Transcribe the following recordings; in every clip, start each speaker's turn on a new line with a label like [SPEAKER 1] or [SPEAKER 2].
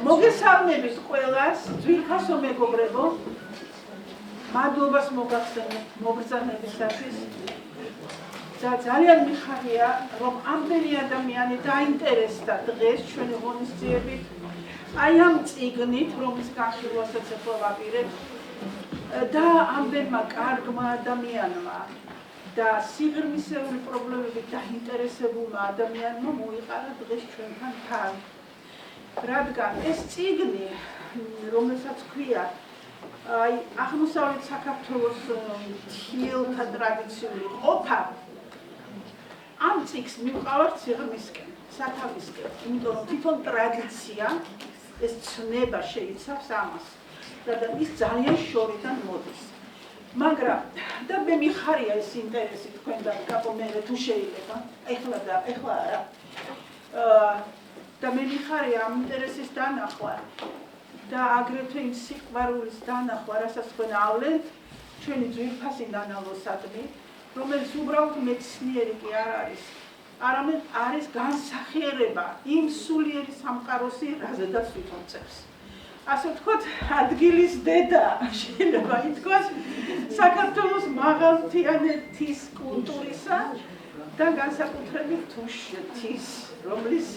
[SPEAKER 1] მოგესალმებით ყველას, ძვირფასო მეგობრებო, მადლობას მოგახსენებთ მობრძანებისათვის. ძალიან მიხარია, რომ ამდენი ადამიანი დაინტერესდა დღეს ჩვენი ღონისძიებით აი ამ წიგნით, რომლის განხილვასაც ახლა ვაპირებთ და ამდენმა კარგმა ადამიანმა და სიღრმისეული პრობლემებით დაინტერესებულმა ადამიანმა მოიყარა დღეს ჩვენთან თავი. რადგან ეს წიგნი, რომელსაც ქვია აი აღმოსავლეთ საქართველოს მთიელთა ტრადიციული ყოფა, ამ წიგნს მივყავართ სიღრმისკენ, სათავისკენ, იმიტომ რომ თვითონ ტრადიცია, ეს ცნება შეიცავს ამას, რადგან ის ძალიან შორიდან მოდის. მაგრამ და მე მიხარია ეს ინტერესი თქვენ და კაპო მე თუ შეიძლება, ეხლა არა. და მე მიხარია ამ ინტერესის დანახვა და აგრეთვე იმ სიყვარულის დანახვა, რასაც თქვენ ავლენთ ჩვენი ძვირფასი ნანალოსადმი, რომელიც უბრალოდ მეცნიერი კი არ არის, არამედ არის განსახიერება იმ სულიერი სამყაროსი, რაზედაც თვითონ წერს. ასე ვთქვათ, ადგილის დედა შეიძლება ითქვას საქართველოს მაღალმთიანეთის კულტურისა და განსაკუთრებით თუშეთის, რომლის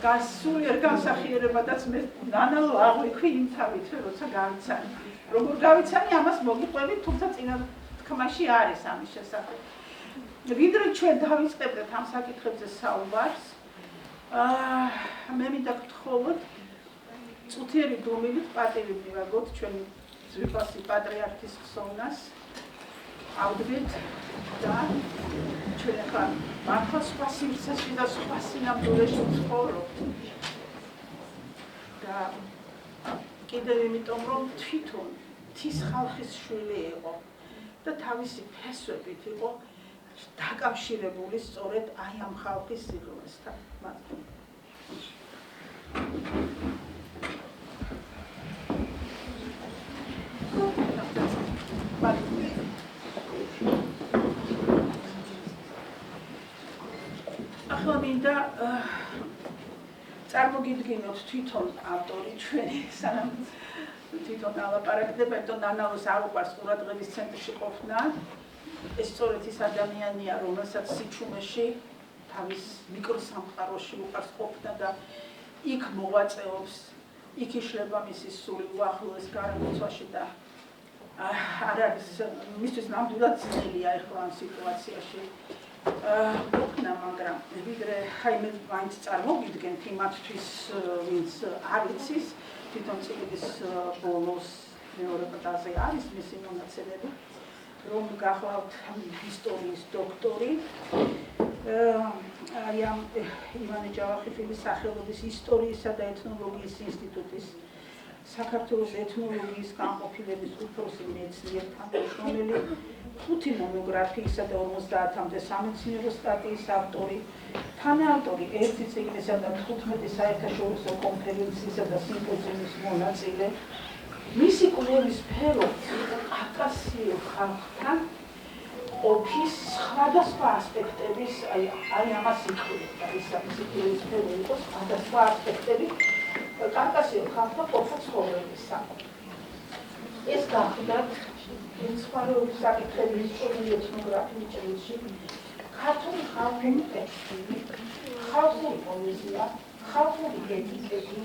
[SPEAKER 1] სულიერ განსახიერებადაც მე ნანალო აღვიქვი იმ თავითვე, როცა გავიცანი. როგორ გავიცანი, ამას მოგიყვებით, თუმცა წინა თქმაში არის ამის შესახებ. ვიდრე ჩვენ დავიწყებდეთ ამ საკითხებზე საუბარს, მე მინდა გთხოვოთ, წუთიერი დუმილით პატივი მივაგოთ ჩვენი ძვირფასი პატრიარქის ხსოვნას, ავდგეთ და ჩვენ ახლა მართლა სხვა სივრცეში და სხვა სინამდვილეში ვცხოვრობთ. და კიდევ იმიტომ, რომ თვითონ მთის ხალხის შვილი იყო და თავისი ფესვებით იყო დაკავშირებული სწორედ აი ამ ხალხის სიყვარულთან. ახლა მინდა წარმოგიდგინოთ თვითონ ავტორი ჩვენი, სანამ თვითონ ალაპარაკდება, იმიტომ ნანალოს არ უყვარს ყურადღების ცენტრში ყოფნა. ეს სწორედ ის ადამიანია, რომელსაც სიჩუმეში, თავის მიკროსამყაროში უყვარს ყოფნა და იქ მოვაწეობს, იქ იშლება მისი სული უახლოეს გარემოცვაში და არ არის მისთვის ნამდვილად ძნელია ახლა ამ სიტუაციაში ყოფნა, მაგრამ ვიდრე მე მაინც წარმოგიდგენთ იმათთვის, ვინც არ იცის, თვითონ წიგნის ბოლოს მეორე პატაზე არის მისი მონაცემები, რომ გახლავთ ისტორიის დოქტორი, აი ამ ივანე ჯავახიშვილის სახელობის ისტორიისა და ეთნოლოგიის ინსტიტუტის საქართველოს ეთნოლოგიის განყოფილების უფროსი მეცნიერი თანამშრომელი, 5 მონოგრაფიისა და 50-მდე სამეცნიერო სტატიის ავტორი, თანაავტორი 1 წიგნისა და 15 საერთაშორისო კონფერენციისა და სიმპოზიუმის მონაწილე. მისი კვლევის სფერო კავკასიურ ხალხთან ყოფის სხვადასხვა ასპექტების, აი ამას იკვლევდა, მისი კვლევის სფერო იყო სხვადასხვა ასპექტები კავკასიურ ხალხთა ყოფა ცხოვრებისა. ეს გახლდათ სხვადასხვა საკითხების ისტორიული ეთნოგრაფიის ჭრილში ქართული ხალხური ტექსტი, ხალხური პოეზია, ხალხური ეთიკეტი,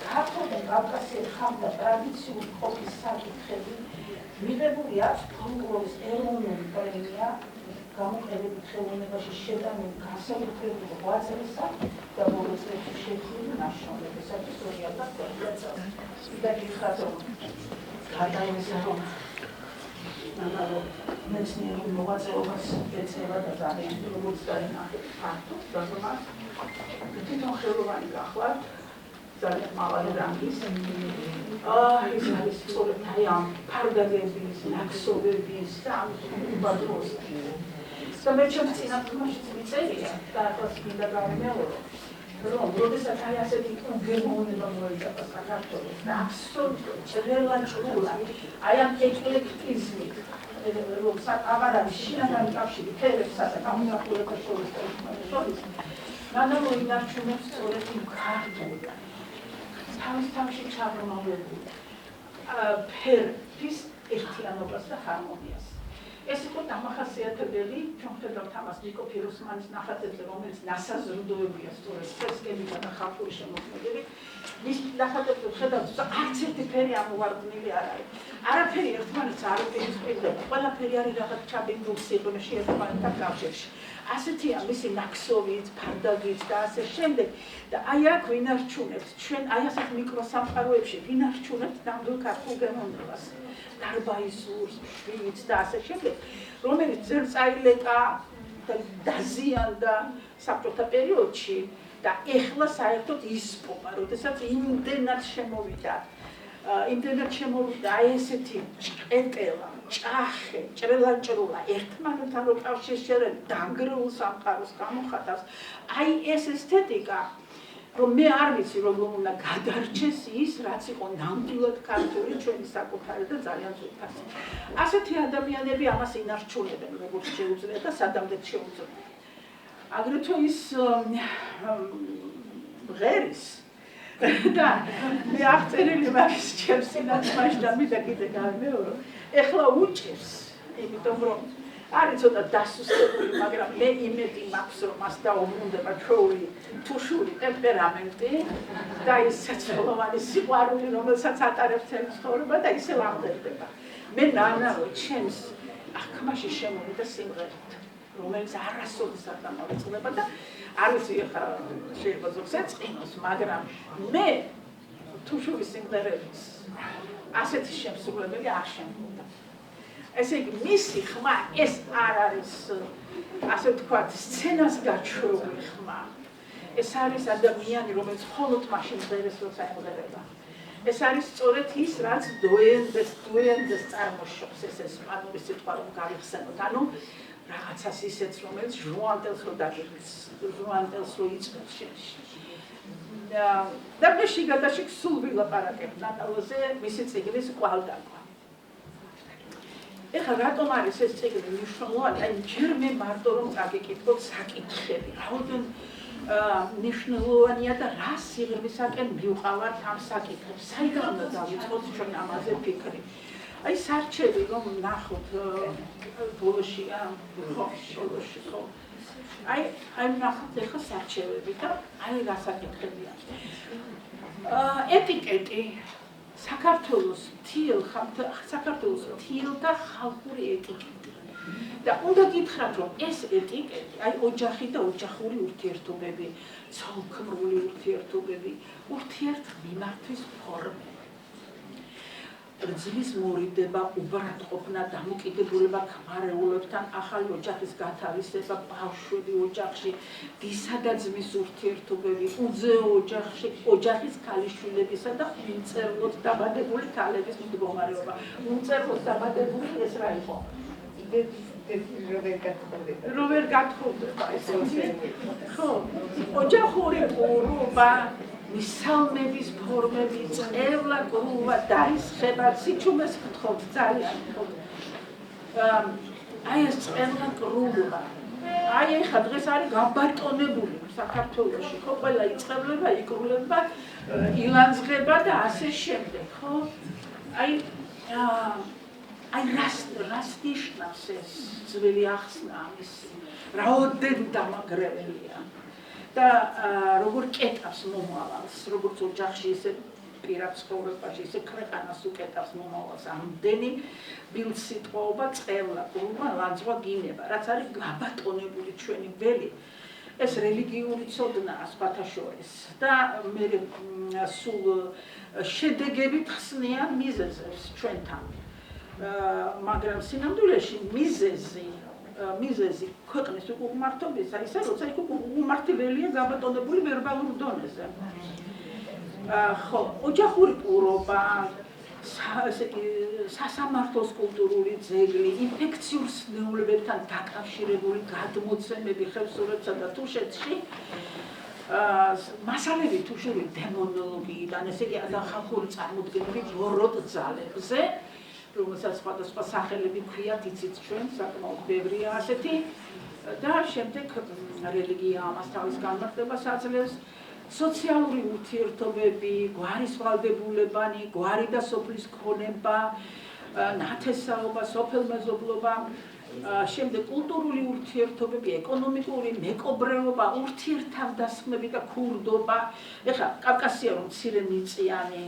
[SPEAKER 1] ქართული კავკასიურ ხალხთა ტრადიციული ყოფის საკითხები, მიღებული აქვს ფოლკლორის ეროვნული პრემია, გამოყენებით ხელოვნებაში შეტანილი განსაკუთრებული ღვაწლისა და ბოლო წლებში შექმნილი ნაშრომებისათვის 2012 წელს. და გითხრათ, რომ გარდა იმისა, რომ მეცნიერულ მოღვაწეობას ეწევა და ძალიან როგორც დაინახეთ ფაქტს, მაგრამ თვითონ ხელოვანი გახლავთ, ძალიან მაღალი რანგის. ის არის სწორედ აი ამ ფარგლების, ნაკსობების და ამ უბადლოს და მე ჩემს წინაპრებშიც მიწერია და ახლა მინდა გავიმეორო რომ როდესაც აი ასეთი გერმანულობა მოიჭრა საქართველოს და აბსოლუტურად ჭრელაჭრულა აი ამ ეკლექტიზმით რომ აღარ არის შინაგანი კავშირი ფერებსა და გამონახულებას შორის მანამ მოინარჩუნებს სწორედ იმ ქართულ თავში ჩაღრმავებული ფერების ერთიანობას და ჰარმონიას. ეს იყო დამახასიათებელი, ჩვენ ხედავთ ამას ნიკო ფიროსმანის ნახატებზე, რომელიც ნასაზრდოებია სწორედ ფრესკებითა და ხალხური შემოქმედებით. მის ნახატებზე ხედავთ, არც ერთი ფერი ამოვარდნილი არ არის. არაფერი ერთმანეთს არ უპირისპირდება. ყველაფერი არის რაღაც ჩაბინდულ სიღრმეში ერთმანეთთან კავშირში. ასეთია მისი ნაკსოვიც, ფარდაგიც და ასე შემდეგ. და აი აქ ვინარჩუნებთ ჩვენ აი ასეთ მიკროსამყაროებში ვინარჩუნებთ ნამდვილ ქართულ გემოვნებას. დარბაიზურს, შვილიც და ასე შემდეგ, რომელიც ძერ წაილეკა და დაზიანდა საბჭოთა პერიოდში და ეხლა საერთოდ ისპობა, როდესაც იმდენად შემოვიდა აი ესეთი ჭყეტელა, ჭახე, ჭრელაჭრულა, ერთმანეთთან რო კავშირშერები, დანგრეულ სამყაროს გამოხატავს. აი ეს ესთეტიკა რომ მე არ ვიცი როგორ უნდა გადარჩეს ის, რაც იყო ნამდვილად ქართული ჩვენი საკუთარი და ძალიან ძვირფასი. ასეთი ადამიანები ამას ინარჩუნებენ, როგორც შეუძლია და სადამდეც შეუძლია. აგრეთვე ის ღერის და მე აღწერილი მაგის ჩემს სინათლეში და მინდა კიდე გავიმეორო. ეხლა უჭირს, იმიტომ რომ არის ცოტა დასუსტებული, მაგრამ მე იმედი მაქვს, რომ მას დაუბრუნდება ჩვეული თუშური ტემპერამენტი და ის საცოლოვანი სიყვარული, რომელსაც ატარებს ჩემს ცხოვრება და ისევ აღწერდება. მე ნანაო ჩემს აღქმაში შემოვიდა სიმღერით, რომელიც არასოდეს არ დამავიწყდება და არ ვიცი ახლა შეიძლება ზოგს ეწყინოს, მაგრამ მე თუშური სიმღერების ასეთი შემსრულებელი არ შემოვიდა. ესე იგი, მისი ხმა ეს არ არის, ასე ვთქვათ, სცენას გაჩვეული ხმა. ეს არის ადამიანი, რომელიც მხოლოდ მაშინ ძლევს, როცა ემღერება. ეს არის სწორედ ის, რაც დოენდეს წარმოშობს, ეს ესპანური სიტყვა რომ გავიხსენოთ. ანუ რაღაცას ისეც, რომელიც ჟუანტელს რო დაგიღებს, ჟუანტელს რო იწყებს შენში. და მე შიგადაში სულ ვილაპარაკებ ნატალოზე მისი წიგნის კვალდაკვა. ეხლა რატომ არის ეს წიგნი მნიშვნელოვანი? აი ჯერ მე მარტო რომ წაგიკითხოთ საკითხები, რაოდენ მნიშვნელოვანია და რა სიღრმისაკენ მივყავართ ამ საკითხებს. საიდან უნდა დავიწყოთ ჩვენ ამაზე ფიქრი? აი სარჩევი რომ ნახოთ ბოლოში ხო. აი ნახოთ ეხლა სარჩევები და აი რა საკითხებია. ეტიკეტი საქართველოს თილთა ხალხური ეტიკეტი. და უნდა გითხრათ, რომ ეს ეტიკეტი, აი ოჯახი და ოჯახური ურთიერთობები, ცოლ-ქმრული ურთიერთობები, ურთიერთმიმართვის ფორმები. რძლის მორიდება, უბრალყოფნა, დამოკიდებულება ქმარეულებთან, ახალი ოჯახის გათავისება, ბავშვები ოჯახში, დისა და ძმის ურთიერთობები, უძეო ოჯახში, ოჯახის ქალიშვილებისა და უმწერლოდ დაბადებული ქალების მდგომარეობა. უმწერლოდ დაბადებული ეს რა იყო? რო ვერ გათხოვდება ეს ხო, ოჯახური პურობა, მისალმების ფორმები, წევლა-კრუვა, დაისხება, სიჩუმეს გთხოვთ ძალიან. აი ეს წევლა-კრუვა. აი ეხლა დღეს არის გაბატონებული საქართველოში, ხო, ყველა იწყებლება, იკრულება, ილანძღება და ასე შემდეგ, ხო? აი რას ნიშნავს ეს ძველი ახსნა ამისი, რაოდენ დამაგრეველია და როგორ კეტავს მომავალს, როგორც ოჯახში, ისე პირად ცხოვრებაში, ისე ქვეყანას უკეტავს მომავალს, ამდენი ბილსიტყვაობა, წევლა, კრუვა, ლანძღვა, გინება, რაც არის გაბატონებული ჩვენი ველი, ეს რელიგიური ცოდნაა სხვათა შორის და მე სულ შედეგებით ხსნიან მიზეზებს ჩვენთან. მაგრამ სინამდვილეში მიზეზი ქვეყნის უკუღმართობისა, ისე როცა იქ უკუღმართებელია გაბატონებული ვერბალურ დონეზე. ხო, ოჯახური პურობა, სასამართლოს კულტურული ძეგლი, ინფექციურ სნეულებებთან დაკავშირებული გადმოცემები ხევსურეთსა და თუშეთში, მასალები თუშური დემონოლოგიიდან, ესე იგი ხალხური წარმოდგენები ბოროტ ძალებზე, რომელსაც სხვადასხვა სახელები ქვიათ, იცით ჩვენ, საკმაოდ ბევრია ასეთი და შემდეგ რელიგია ამას თავის განმარტებას აძლევს. სოციალური ურთიერთობები, გვარის ვალდებულებანი, გვარი და სოფლის ქონება, ნათესაობა, სოფელმეზობლობა, შემდეგ კულტურული ურთიერთობები, ეკონომიკური მეკობრეობა, ურთიერთთავდასხმები და ქურდობა. ეხლა კავკასია რომ მცირე მიწიანი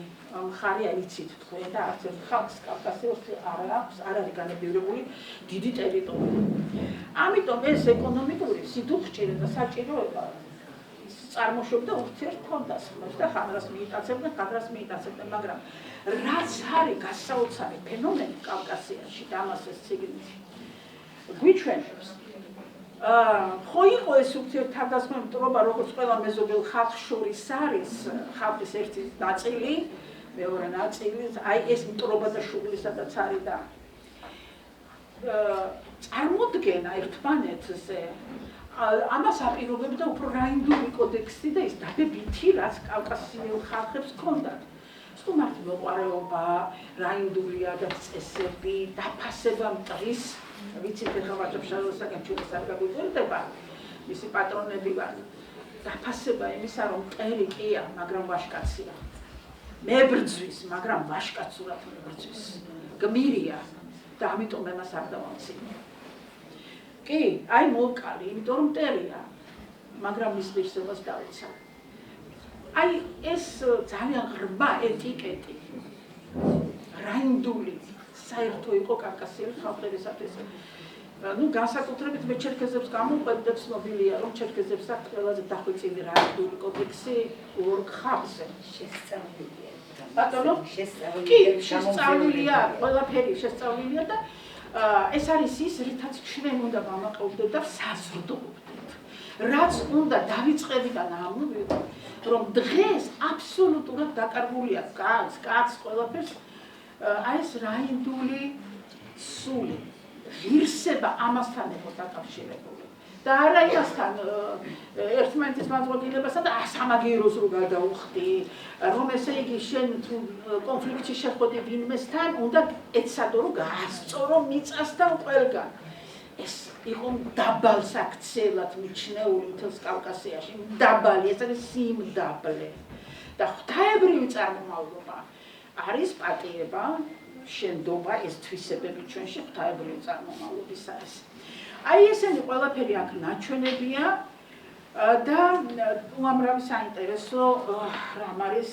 [SPEAKER 1] მხარეა, იცით თქვენ და არც ერთ ხალხს კავკასიაში არ აქვს, არ არის განებივრებული დიდი ტერიტორია. ამიტომ ეს ეკონომიკური სიდუხჭირე და საჭიროება წარმოშობდა ურთიერთთავდასხმებს და ხანრას მიიტაცებდნენ, მაგრამ რაც არის გასაოცარი ფენომენი კავკასიაში და ამას ეს ციგნი გვიჩვენებს. ხო იყო ეს ურთიერთთავდასხმების მტრობა, როგორც ყველა მეზობელ ხალხს შორის არის, ხალხის ერთი ნაწილი, მეორე ნაწილი, აი ეს მტრობა და შუღლი სადაც არის და წარმოდგენა ერთმანეთზე ამას აპირობებდა უფრო რაინდული კოდექსი და ის დადებითი, რაც კავკასიელ ხალხებს ჰქონდათ. სტუმართი მოყვარეობა, რაინდულია და წესები, დაფასება მტრის, ვიცით ეხლა ვაჭრობშალოსაგან ჩვენს არ გაგვიწერდება, მისი პატრონები ვარ. დაფასება იმისა, რომ მტერი კია, მაგრამ ვაშკაცია. მებრძვის, მაგრამ ვაშკაცურად მებრძვის. გმირია და ამიტომ ამას არ დავამცინე. კი, აი მოვკალი, იმიტომ რომ მტერია, მაგრამ მის ღირსებას დავიცა. აი ეს ძალიან ღრმა ეტიკეტი, რაინდული, საერთო იყო კავკასიელი ხალხებისათვის. განსაკუთრებით მე ჩერქეზებს გამოვყვეთ და ცნობილია, რომ ჩერქეზებს აქვს ყველაზე დახვეწილი რაინდული კოდექსი ორ ხალხზე. შესწავლილია. ბატონო, კი, შესწავლილია, ყველაფერი შესწავლილია და ეს არის ის, რითაც ჩვენ უნდა ვამაყობდეთ და საზრდოობდეთ. რაც უნდა დავიწყებიდან ამოვიღოთ, რომ დღეს აბსოლუტურად დაკარგულია კაცს ყველაფერს აი ეს რაინდული სული, ღირსება ამასთან იყო დაკავშირებული. და არა იმასთან ერთმანეთის მაზღვეინებასთან და სამაგიეროს რო გადაუხდი, რომ ესე იგი შენ თუ კონფლიქტში შეხვედი ვინმესთან, უნდა ეცადო რომ გაასწორო მიწასთან ყველგან. ეს იყო დაბალსაქციელად მიჩნეული მთელს კავკასიაში, დაბალი, ეს არის სიმდაბლე. და ღვთაებრივი წარმომავლობა არის პატიება, შენდობა, ეს თვისებები ჩვენში ღვთაებრივი წარმომავლობის არის. აი ესენი ყველაფერი აქ ნაჩვენებია და უამრავი საინტერესო რამ არის,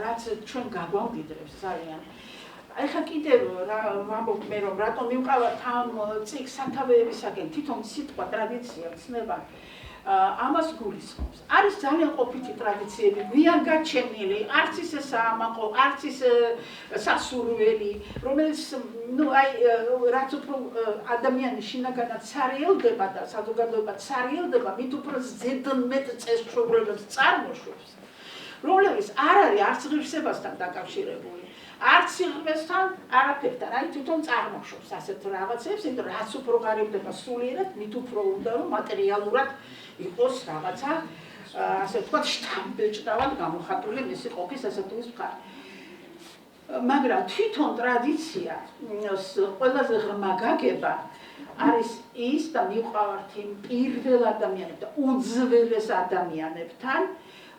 [SPEAKER 1] რაც ჩვენ გაგვამდიდრებს ძალიან. ეხლა კიდევ ვამბობ მე რომ რატომ მივყავართ ამ წიგნს სათავეებისაკენ, თვითონ სიტყვა ტრადიცია, ცნება ამას გულისხმობს. არის ძალიან ყოფითი ტრადიციები, გვიან გაჩენილი, არც ისე საამაყო, არც ისე სასურველი, რომელიც რაც უფრო ადამიანი შინაგანად სარიელდება და საზოგადოება სარიელდება, მით უფრო ზედმეტ წესჩვეულებებს წარმოშვებს, რომლებიც არ არის არც ღირსებასთან დაკავშირებული. არც სიღრმესთან, არაფერთან, აი თვითონ წარმოშობს ასეთ რაღაცებს, იმიტომ რაც უფრო გარემდება სულიერად, მით უფრო უნდა რომ მატერიალურად იყოს რაღაცა, ასე ვთქვათ, შთამბეჭდავად გამოხატული მისი ყოფის ასეთის მხარე. მაგრამ თვითონ ტრადიცია, ყველაზე ღრმა გაგება არის ის და მივყავართ იმ პირველ ადამიანებთან, უძველეს ადამიანებთან,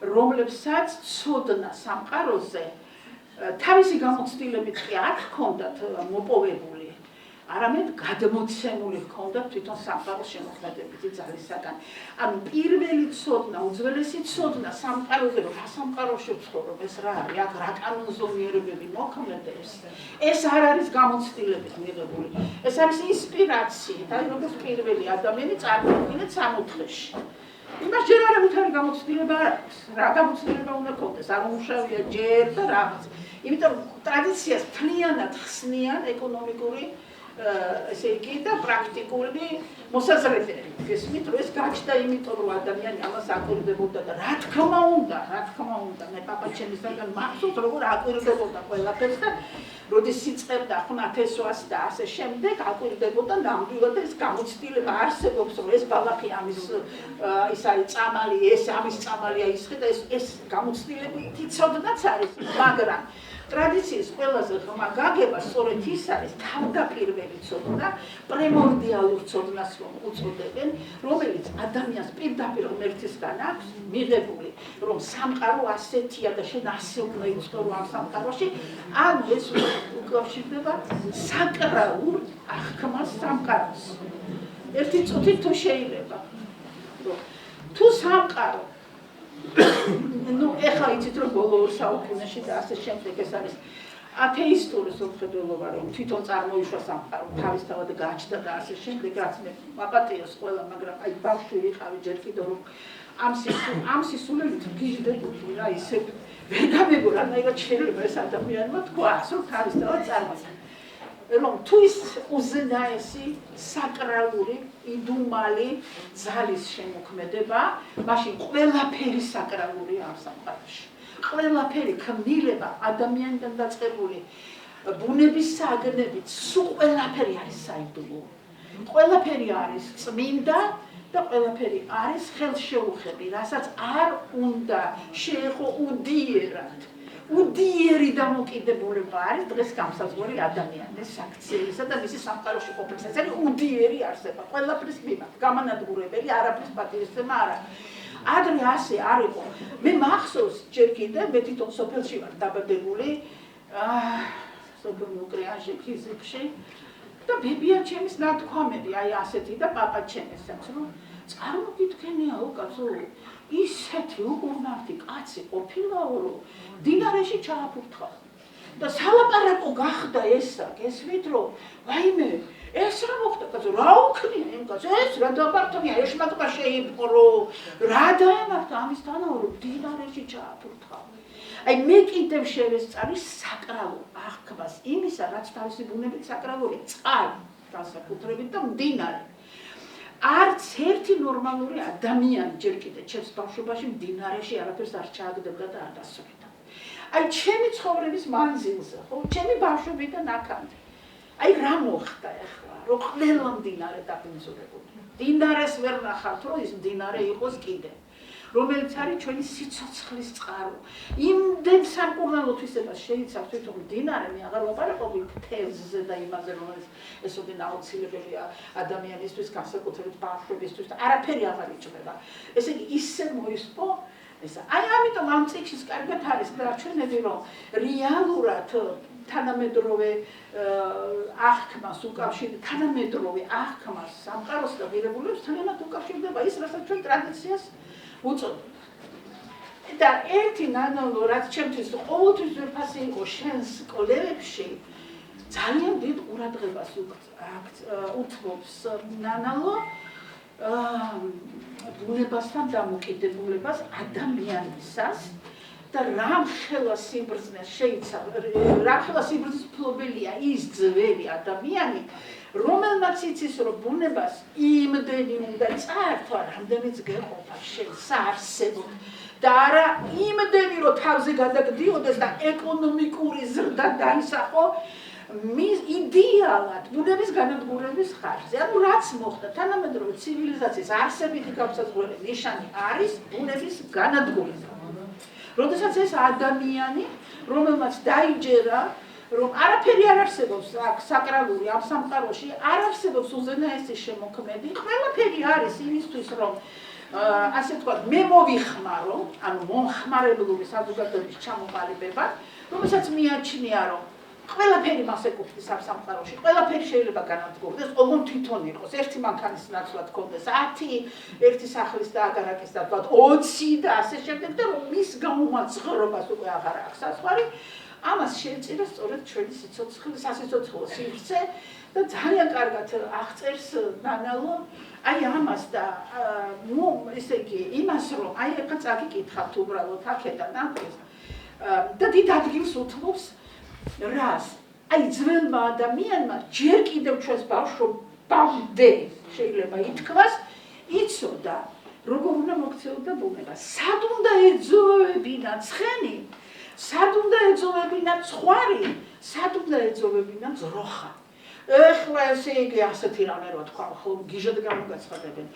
[SPEAKER 1] რომლებსაც ცოდნა სამყაროზე თავისი გამოცდილებით კი არ ჰქონდათ მოპოვებული, არამედ გადმოცემული ჰქონდათ თვითონ სამყაროს შემოქმედებითი ძალისაგან. ანუ პირველი ცოდნა, უძველესი ცოდნა სამყაროზე, რომ რა სამყაროში ვცხოვრობ, ეს რა არის, აქ რა კანონზომიერებები მოქმედებს, ეს არ არის გამოცდილებით მიღებული, ეს არის ინსპირაციით, აი როგორც პირველი ადამიანი წარმოუდგინეთ 60-ში. იმას ჯერ არავითარი გამოცდილება არ აქვს, რა გამოცდილება უნდა ქონდეს, არ უმუშავია ჯერ და რაღაც. იმიტომ რომ ტრადიციას მთლიანად ხსნიან ეკონომიკური ესე იგი და პრაქტიკული მოსაზრებები. გესმით, რომ ეს გაჩნდა იმიტომ, რომ ადამიანი ამას აკვირდებოდა და რა თქმა უნდა, მე პაპაჩენისგან მახსოვს, როგორ აკვირდებოდა ყველაფერს და როდის იწყებდა ხმათესვას და ასე შემდეგ, აკვირდებოდა ნამდვილად ეს გამოცდილება არსებობს, რომ ეს ბალახი ამის ის არის წამალი, ეს ამის წამალია ისხი და ეს გამოცდილებით იცოდნაც არის, მაგრამ ტრადიციის ყველაზე ღრმა გაგება სწორედ ის არის თავდაპირველი ცოდნა, პრემორდიალურ ცოდნას რომ უწოდებენ, რომელიც ადამიანს პირდაპირ ღმერთისგან აქვს მიღებული, რომ სამყარო ასეთია და შენ ასე უნდა იცხოვრო ამ სამყაროში, ანუ ეს უკავშირდება საკრალურ აღქმას სამყაროს. ერთი წუთით თუ შეიძლება, თუ სამყარო ეხლა იცით რომ ბოლო საუკუნეში და ასე შემდეგ ეს არის ათეისტური სამხედროობა რომ თვითონ წარმოიშვა სამყარო თავისთავად გაჩნდა და ასე შემდეგ რაც მე მაპატიოს ყველა მაგრამ აი ბავშვი ვიყავი ჯერ კიდევ რომ ამ სისულელით გიჟდებოდი რა ისე ვერ გამეგო რანაირად შეიძლება ეს ადამიანმა თქვა რომ თავისთავად წარმოიშვა რომ თუ ის უზენაესი საკრალური იდუმალი ძალის შემოქმედება, მაშინ ყველაფერი საკრალური ამ სამყაროში. ყველაფერი ქმნილება ადამიანიდან დაწყებული ბუნების საგნებით, სულ ყველაფერი არის საიდუმლო. ყველაფერი არის წმინდა და ყველაფერი არის ხელშეუხები, რასაც არ უნდა შეეხო უდიერად. უდიერი დამოკიდებულება არის დღეს გამსაზღვრელი ადამიანის აქციისა და მისი სამყაროში ყოფნის. ეს არის უდიერი არსება. ყველაფრის მიმართ, გამანადგურებელი, არაფრის პატივისცემა არა. ადრე ასე არ იყო. მე მახსოვს ჯერ კიდევ მე თვითონ სოფელში ვარ დაბადებული, სოფელ უკრაინაში, ფიზიკში და ბებია ჩემის ნათქვამები, აი ასეთი და პაპა ჩემისაც, რომ წარმოგიდგენიაო კაცო ისეთი უღუნავთი კაცი ყოფილაო რომ დინარეში ჩააფურთხა და სალაპარაკო გახდა ესა გესმით რომ ვაიმე ეს რა მოხდა კაცო რა უქნია იმ კაცს ეს რა დაბარტონია ეშმაკობა შეიპყრო რა დაემართა ამისთანავე რომ დინარეში ჩააფურთხა აი მე კიდევ შევესწარი საკრალურ აღქმას იმისა რაც თავისი ბუნებით საკრალურია წყალი განსაკუთრებით და მდინარე არც ერთი ნორმალური ადამიანი ჯერ კიდე ჩემს ბავშვობაში მდინარეში არაფერს არ ჩააგდებდა და არ დასწრებდა. აი ჩემი ცხოვრების მანძილზე, ხო, ჩემი ბავშვობიდან აქამდე. აი რა მოხდა ახლა, რომ ყველა მდინარე დაბინძურებული. მდინარეს ვერ ნახავთ, რომ ის მდინარე იყოს კიდე. რომელიც არის ჩვენი სიცოცხლის წყარო. იმდენ სამკურნალო თვისებას შეიცავს თვითონ მდინარე, მე აღარ ვაპარაკობ თევზზე და იმაზე, რომელიც ეს ოდენ აუცილებელია ადამიანისთვის, განსაკუთრებით ბავშვებისთვის და არაფერი აღარ იჭმება. ესე იგი, ისე მოისპო ესა. აი ამიტომ ამ წიგნში კარგად არის დარჩენები, რომ რეალურად თანამედროვე აღქმას უკავშირდება, თანამედროვე აღქმას სამყაროს და ღირებულებს თანამედროვე უკავშირდება ის, რასაც ჩვენ ტრადიციას უწოდებთ. და ერთი ნანალო, რაც ჩემთვის ყოველთვის ძვირფასი იყო შენს კოლეებში, ძალიან დიდ ყურადღებას უთმობს ნანალო ბუნებასთან დამოკიდებულებას ადამიანისას და რამხელა სიბრძნეს შეიცავს, რამხელა სიბრძნის ფლობელია ის ძველი ადამიანი, რომელმაც იცის, რომ ბუნებას იმდენი უნდა წაართვა, რამდენიც გეყოფა შენ საარსებოდ და არა იმდენი, რომ თავზე გადაგდიოდეს და ეკონომიკური ზრდა დაისახო მის იდეალად ბუნების განადგურების ხარჯზე. ანუ რაც მოხდა თანამედროვე ცივილიზაციის არსებითი გამსაზღვრელი ნიშანი არის ბუნების განადგურება. როდესაც ეს ადამიანი, რომელმაც დაიჯერა რომ არაფერი არ არსებობს აქ საკრალური ამ სამყაროში, არ არსებობს უზენაესი შემოქმედი, ყველაფერი არის იმისთვის, რომ ასე ვთქვათ, მე მოვიხმარო, ანუ მომხმარებლური საზოგადოების ჩამოყალიბება, რომელსაც მიაჩნია, რომ ყველაფერი მას ეკუთვნის ამ სამყაროში, ყველაფერი შეიძლება განადგურდეს, ოღონდ თვითონ იყოს, ერთი მანქანის ნაცვლად ქონდეს 10, ერთი სახლის და აგარაკის და 20 და ასე შემდეგ და რომ მის გაუმაძღრობას უკვე აღარ აქვს საზღვარი, ამას შეეწირა სწორედ ჩვენი სასიცოცხლო სივრცე და ძალიან კარგად აღწერს ნანალო აი ამას და ესე იგი იმას რომ აი ახლა წაგიკითხავთ უბრალოდ აქედან ამის და დიდ ადგილს უთმობს რას? აი ძველმა ადამიანმა ჯერ კიდევ ჩვენს ბავშვობამდე შეიძლება ითქვას, იცოდა როგორ უნდა მოქცეოდა ბუნება, სად უნდა ეძოვებინა ცხენი, სად უნდა ეძოვებინა ცხვარი, სად უნდა ეძოვებინა ძროხა. ეხლა ესე იგი ასეთი რამე რა თქვა, ხო გიჟად გამოგაცხადებენ,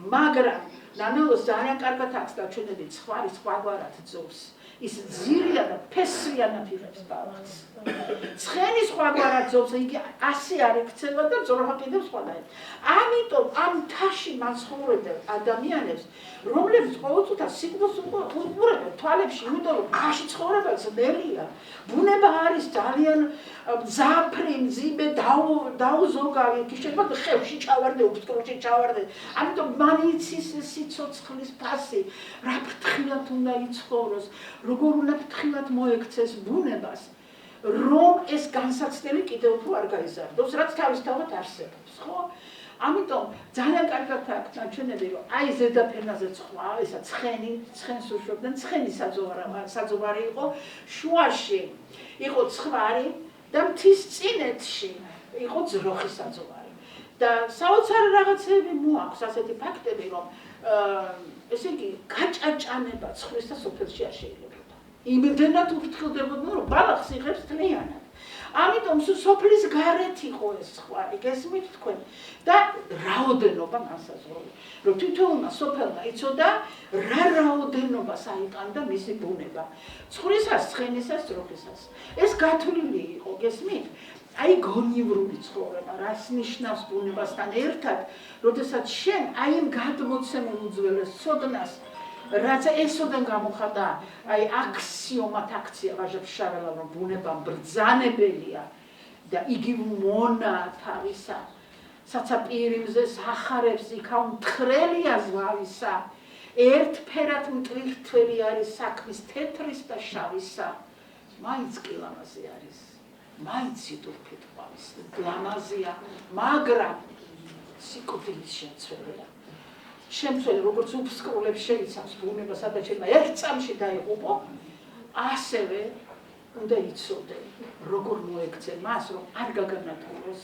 [SPEAKER 1] მაგრამ ნანელოს ძალიან კარგად აქვს დაჩვენები ცხვარი სხვაგვარად ძოვს. ის ძირია და ფესვიანად იღებს ბალახს. ცხენი სხვაგვარად ძოვს, იგი ასე არ იქცევა და ძროხა კიდევ სხვადასხვა. ამიტომ ამ მთაში მაცხოვრებელ ადამიანებს, რომლებიც ყოველწუთას სიკვდილს უყურებენ თვალებში, იმიტომ რომ მთაში ცხოვრება ძნელია. ბუნება არის ძალიან მძაფრი, მძიმე, დაუზოგავი, შეიძლება ხევში ჩავარდე, უფსკროში ჩავარდე. ამიტომ მან იცის სიცოცხლის ფასი, რა ფრთხილად უნდა იცხოვროს, როგორ უნდა ფრთხილად მოექცეს ბუნებას, რომ ეს განსაცდელი კიდევ უფრო არ გაიზარდოს, რაც თავისთავად არსებობს, ხო? ამიტომ ძალიან კარგად აქვს ნაჩვენები, რომ აი ზედაფენაზე სხვა, ესა ცხენი, ცხენს უშვებდნენ, ცხენი საძოვარი იყო, შუაში იყო ცხვარი და მთისწინეთში იყო ძროხის საძოვარი. და საოცარი რაღაცები მოაქვს ასეთი ფაქტები, რომ ესე იგი გაჭაჭანება ცხვრის და სოფელში არ შეიძლებოდა. იმდენად უფრთხილდებოდნენ, რომ ბალახს იღებს თლიანად. ამიტომ სოფლის გარეთ იყო ეს ცხვარი, გესმით თქვენ? და რაოდენობა განსაზღვრული. რომ თითოეულმა სოფელმა იცოდა, რა რაოდენობას აიყენდა მისი ბუნება. ცხრისას, ცხენისას, ძროხისას. ეს გათვლილი იყო, გესმით? აი გონივრული ცხოვრება, რას ნიშნავს ბუნებასთან ერთად, როდესაც შენ აი იმ გადმოცემულ უძველეს ცოდნას, რაც ესოდან გამოხატა, აი აქსიომად აქცია ვაჟა-ფშაველა, რომ ბუნება ბრძანებელია და იგი მონა თავისა, საცაპირიმზე სახარებს იქა მთხრელია ზვავისა, ერთფერად მტვირთველი არის საქმის თეთრის და შავისა, მაინც კი ლამაზი არის. მაინც იტურფით ყავს, ლამაზია, მაგრამ სიკვდილის შემცველია. შემცველი, როგორც უფსკრულებს შეიცავს ბუნება, სადაც შეიძლება ერთ წამში დაიღუპო, ასევე უნდა იცოდე, როგორ მოექცე მას, რომ არ გაგანადგუროს.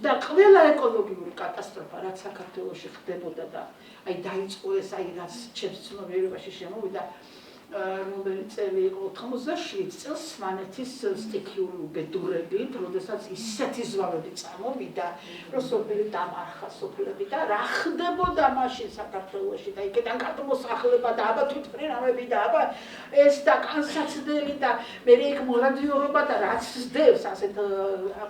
[SPEAKER 1] და ყველა ეკოლოგიური კატასტროფა, რაც საქართველოში ხდებოდა და აი დაიწყო ეს, აი რაც ჩემს ცნობიერებაში შემოვიდა, რომელი წელი იყო 87 წელს სვანეთის სტიქიური უბედურებით, როდესაც ისეთი ზვავები წამოვიდა, რომ სოფელი დამარხა სოფლები და რა ხდებოდა მაშინ საქართველოში და იქიდან გადმოსახლება და აბა თვითმფრინავები და აბა ეს და განსაცდელი და მე იქ მორადიორობა და რაც ზდევს ასეთ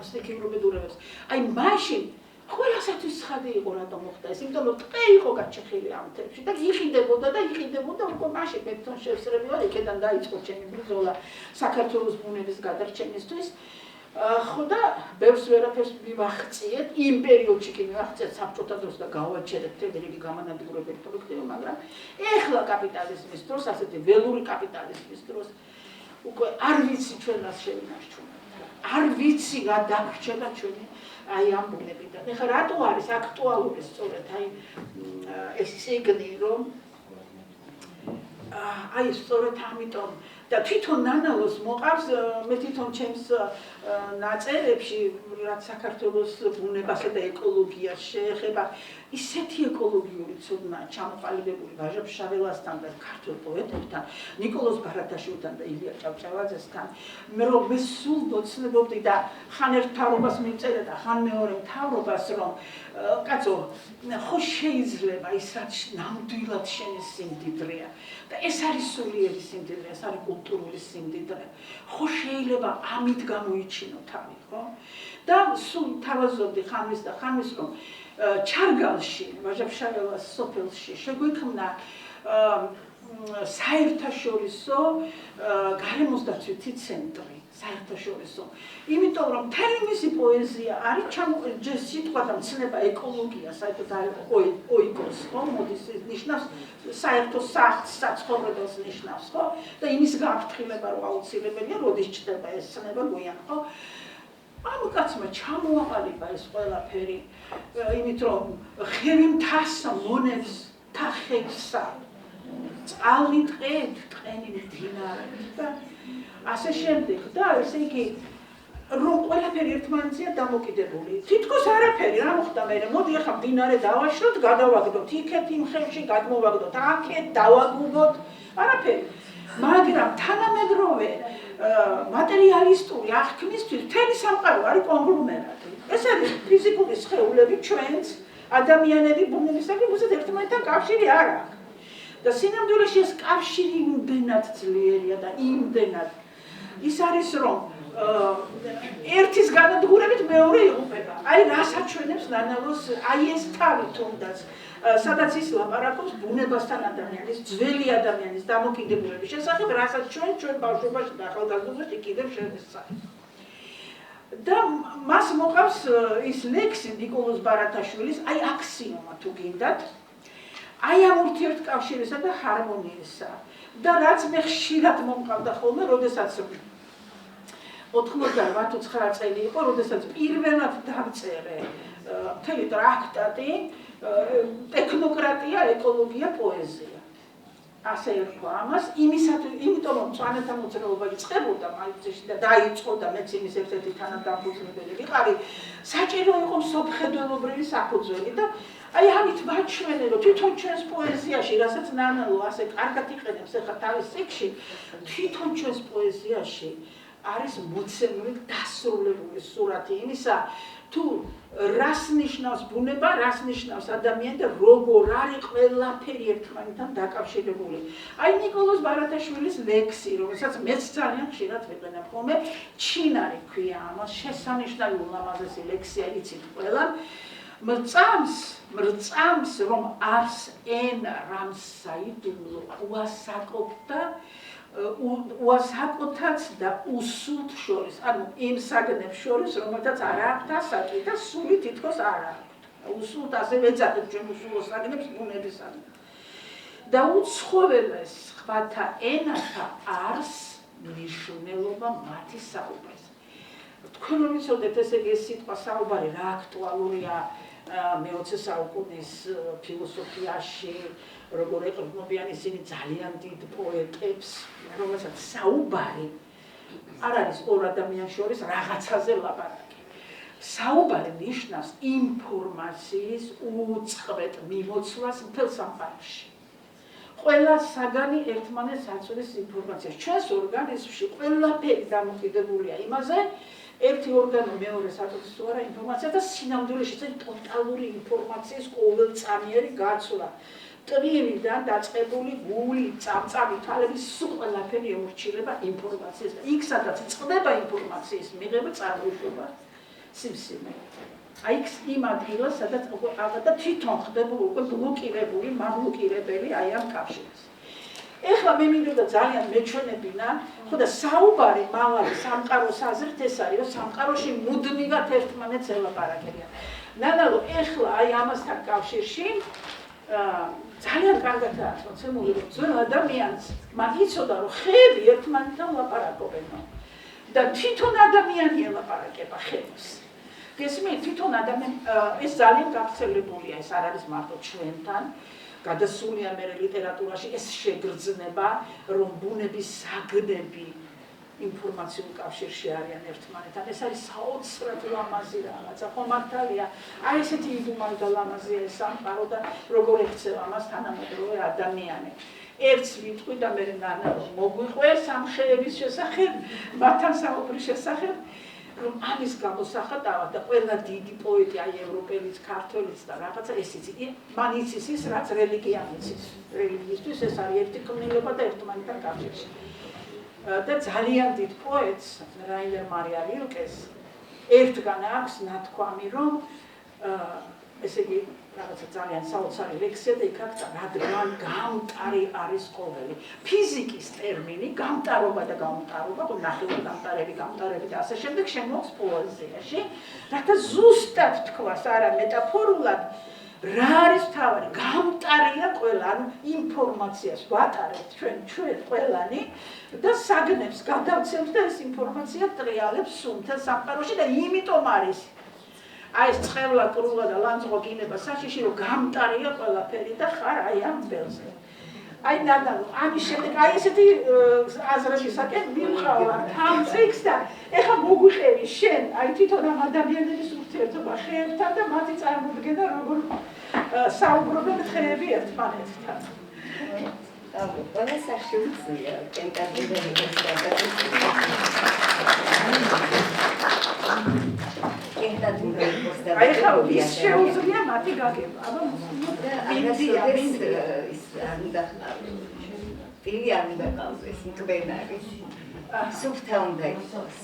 [SPEAKER 1] სტიქიურ უბედურებებს. აი მაშინ ყველასათვის ცხადი იყო რატომ მოხდა ეს, იმიტომ რომ ტყე იყო გაჩეხილი ამ თემში და იყიდებოდა უკვე მაშინ ბეთონ შევსრებილა, იქიდან დაიწყო ჩემი ბრძოლა საქართველოს ბუნების გადარჩენისთვის. ხო და ბევრს ვერაფერს მივახციეთ, იმ პერიოდში კი მივახციეთ საბჭოთა დროს და გავაჩერეთ თემი გამანადგურებელი პროექტები, მაგრამ ეხლა კაპიტალიზმის დროს, ასეთი ველური კაპიტალიზმის დროს უკვე არ ვიცი ჩვენ რას შევინარჩუნებთ. არ ვიცი რა დაგრჩება ჩვენი აი ამ ბუნებიდან. ეხლა რატო არის აქტუალური სწორედ აი ეს წიგნი, რომ აი სწორედ ამიტომ და თვითონ ნანალოს მოყავს, მე თვითონ ჩემს ნაწერებში, რაც საქართველოს ბუნებასა და ეკოლოგიას შეეხება, ისეთი ეკოლოგიური ცოდნა ჩამოყალიბებული ვაჟა-ფშაველასთან და ქართველ პოეტებთან, ნიკოლოზ ბარათაშვილთან და ილია ჭავჭავაძესთან, მე სულ მოცნებობდი და ხან ერთ მთავრობას მივწერე და ხან მეორე მთავრობას, რომ კაცო, ხო შეიძლება ის რაც ნამდვილად შენი სიმდიდრეა და ეს არის სულიერი სიმდიდრე, ეს არის კულტურული სიმდიდრე. ხო შეიძლება ამით გამოიჩინო თავი, ხო? და სულ თავაზობდი ხანვის და ხანვის, რომ ჩარგალში, ვაჟა-ფშაველას სოფელში შეგვექმნა საერთაშორისო გარემოსდაცვითი ცენტრი, საერთაშორისო. იმიტომ რომ მთელი მისი პოეზია არის სიტყვა და მცნება ეკოლოგია, საერთოდ ოიკოს, ხო, მოდის ნიშნავს საერთო საცხოვრებელს ნიშნავს, ხო? და იმის გაფრთხილება რომ აუცილებელია, როდის ჩდება ეს ცნება გვიან, ხო? ამ კაცმა ჩამოაყალიბა ეს ყველაფერი, იმით რომ ხევი მთასა მონებს თახეთსა, წყალი ტყეით, ტყენი მდინარე და ასე შემდეგ და ესე იგი რომ ყველაფერი ერთმანეთზეა დამოკიდებული. თითქოს არაფერი რა მოხდა მე, მოდი ახლა მდინარე დავაშროთ, გადავაგდოთ იქეთ იმ ხევში, გადმოვაგდოთ აქეთ, დავაგუბოთ, არაფერი. მაგრამ თანამედროვე მატერიალისტური აღქმისთვის მთელი სამყარო არის კონგლომერატი. ეს არის ფიზიკური სხეულები, ჩვენც, ადამიანები, ბუნებისადმი, უბრალოდ ერთმანეთთან კავშირი არ აქვს. და სინამდვილეში ეს კავშირი იმდენად ძლიერია და იმდენად ის არის რომ ერთის განადგურებით მეორე იღუპება. აი რას აჩვენებს ნანალოს აი ეს თავი თუნდაც სადაც ის ლაპარაკობს ბუნებასთან ადამიანის, ძველი ადამიანის დამოკიდებულების შესახებ, რასაც ჩვენ ბავშვობაში და ახალგაზრდობაში კიდევ შევეცდით. და მას მოყავს ის ლექსი ნიკოლოზ ბარათაშვილის, აი აქსიომა თუ გინდათ. აი ამ ურთიერთკავშირისა და ჰარმონიისა. და რაც მე ხშირად მომყავდა ხოლმე, როდესაც 98-99 წელი იყო, როდესაც პირველად დავწერე მთელი ტრაქტატი ტექნოკრატია, ეკოლოგია, პოეზია. ასე ერქვა ამას, იმიტომ რომ წვანეთა მოძრაობა იწყებოდა მაიწეში და დაიწყო და მეც იმის ერთ-ერთი თანადამფუძნებელი ვიყავი, საჭირო იყო მსოფლმხედველობრივი საფუძველი და აი ამით ვაჩვენე რომ თვითონ ჩვენს პოეზიაში, რასაც ნანალო ასე კარგად იყენებს ახლა თავის სიქში, თვითონ ჩვენს პოეზიაში არის მოცემული დასრულებული სურათი იმისა, თუ რას ნიშნავს ბუნება, რას ნიშნავს ადამიანი და როგორ არის ყველაფერი ერთმანეთთან დაკავშირებული. აი ნიკოლოზ ბარათაშვილის ლექსი, რომელსაც მეც ძალიან ხშირად ვიყენებ ხოლმე, ჩინარი ქვია ამას, შესანიშნავი ულამაზესი ლექსია, იცით ყველა. მრწამს რომ არს ენა რამ საიდუმლო უასაკუთაც და უსულთ შორის, ანუ იმ საგნებს შორის, რომელთაც არ აქვთ ასაკი და სული თითქოს არ აქვთ. უსულთ ასე ვეძახეთ ჩვენ უსულო საგნებს ბუნებისადმი. და უცხოველეს სხვათა ენათა არს მნიშვნელობა მათი საუბრის. თქვენ რომ იცოდეთ, ესე იგი ეს სიტყვა საუბარი რა აქტუალურია მე-20 საუკუნის ფილოსოფიაში, როგორ ეყრდნობიან ისინი ძალიან დიდ პოეტებს, რომელსაც საუბარი არ არის ორ ადამიანს შორის რაღაცაზე ლაპარაკი. საუბარი ნიშნავს ინფორმაციის უწყვეტ მიმოცვლას მთელ სამყაროში. ყველა საგანი ერთმანეთს აწვდის ინფორმაციას. ჩვენს ორგანიზმში ყველაფერი დამოკიდებულია იმაზე, ერთი ორგანო მეორეს აწვდის თუ არა ინფორმაცია და სინამდვილეში ეს ტოტალური ინფორმაციის ყოველწამიერი გაცვლა. ტვირიდან დაწყებული გული, წამწამი თვალები სულ ყველაფერი ემორჩილება ინფორმაციას. იქ სადაც წყდება ინფორმაციის მიღება, წარმოიშვება სიმსივნე. აი იმ ადგილას, სადაც და თვითონ ხდება უკვე ბლოკირებული, მაბლოკირებელი აი ამ კავშირს. ეხლა მე მინდოდა ძალიან მეჩვენებინა, ხო და საუბარი მაღალი სამყაროს აზრით ეს არის, რომ სამყაროში მუდმივად ერთმანეთს ელაპარაკებიან. ნანალო, ეხლა აი ამასთან კავშირში ძალიან კარგად არის მოცემული, რომ ძველ ადამიანს მან იცოდა, რომ ხეები ერთმანეთთან ლაპარაკობენ და თვითონ ადამიანი ელაპარაკება ხეებს. გესმით, თვითონ ადამიანი ეს ძალიან გავრცელებულია, ეს არ არის მარტო ჩვენთან. გადასულია მე ლიტერატურაში ეს შეგრძნება, რომ ბუნების საგნები ინფორმაციულ კავშირში არიან ერთმანეთთან. ეს არის საოცრად ლამაზი რაღაცა, ხო მართალია. აი ესეთი იდუმალი და ლამაზია ეს სამყარო და როგორ ექცევა მას თანამედროვე ადამიანი. ერთს ვიტყვი და მე მოგვიყვეს ამ ხეების შესახებ, მათთან საუბრის შესახებ, რომ ამის გამოსახატავად და ყველა დიდი პოეტი, აი ევროპელიც, ქართველიც და რაღაცა ეს იცი, მან იცის ის, რაც რელიგიამ იცის. რელიგიისთვის ეს არის ერთი ქმნილობა და ერთმანეთთან კავშირში. და ძალიან დიდ პოეტს, რაინერ მარია ილკეს, ერთგან აქვს ნათქვამი, რომ ესე იგი რაღაცა ძალიან საოცარი ლექსია და იქ აქვს რადგან გამტარი არის ყოველი. ფიზიკის ტერმინი გამტარობა და გამტარობა, თუ ნახევარ გამტარები და ასე შემდეგ შემოაქვს პოეზიაში, რათა ზუსტად თქვას, არა მეტაფორულად, რა არის თავი, გამტარია ყველა, ანუ ინფორმაციას ვატარებთ ჩვენ ყველანი და საგნებს გადავცემთ და ეს ინფორმაცია ტრიალებს სულ მთელ სამყაროში და იმიტომ არის აი ეს ცხევლა, კრულა და ლანძღვა გინება საშიში, რომ გამტარია ყველაფერი და ხარ აი ამ ველზე. აი ნადალო, ამის შემდეგ აი ესეთი აზრებისაკენ მივყავართ ამ წიგნს და ეხლა მოგვიყევი შენ, აი თვითონ ამ ადამიანების ურთიერთობა ხეებთან და მათი წარმოდგენა როგორ საუბრობენ ხეები ერთმანეთთან.
[SPEAKER 2] ყველა საშუალოა კენტარბერების
[SPEAKER 1] აი ხა ის შეუძლია მათი გაგება, აბა მინდია
[SPEAKER 2] პირი არ უნდა ყავდეს მკბენარი სუფთა უნდა იყოს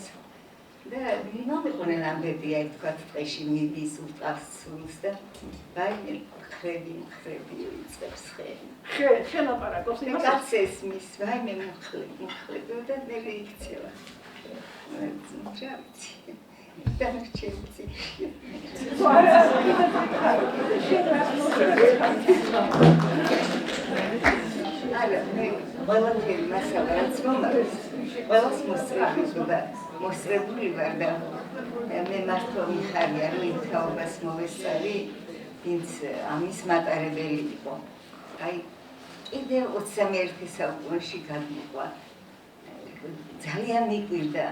[SPEAKER 2] და მომიყვნენ ამბები აი თქვა ტყეში მიდის უტყავს სულს და ვაიმე ხრები იწევს
[SPEAKER 1] ხელაპარაკობს იმას
[SPEAKER 2] კაცს ესმის ვაიმე მოხლები და ნელი იქცევა ჯამცი დანარჩენცი ყველაფერი მასალა რაც მომაქვს ყველას მოსწრებული ვარ და მე მართლა მიხარია რომ იმ თაობას მოვესწარი ვინც ამის მატარებელი იყო აი კიდევ 21 საუკუნეში გადმოყვა ძალიან მიგვირდა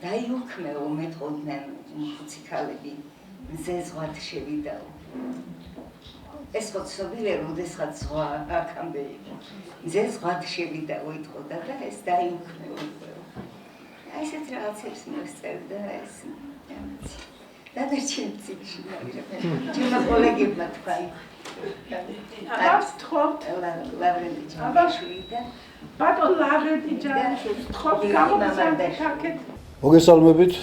[SPEAKER 2] დაიუქმეო მეტყოდნენ მუსიკალები ზეზღვათ შევიდაო ეს ხო ცნობილია როდესაც ზღვა აქამდე იყო ზეზღვათ შევიდაო ეთყოდა და ეს დაიუქმეო აი ესეთ რაღაცებს მოსწერდა ეს დადარჩენ ციკში ჩემო კოლეგებმა თქვა
[SPEAKER 1] აბა თხოვთ
[SPEAKER 2] ლავრენტი ჯანიშვილი და
[SPEAKER 1] ბატონ ლავრენტი ჯანიშვილი თხოვთ გამოგზავნეთ
[SPEAKER 3] მოგესალმებით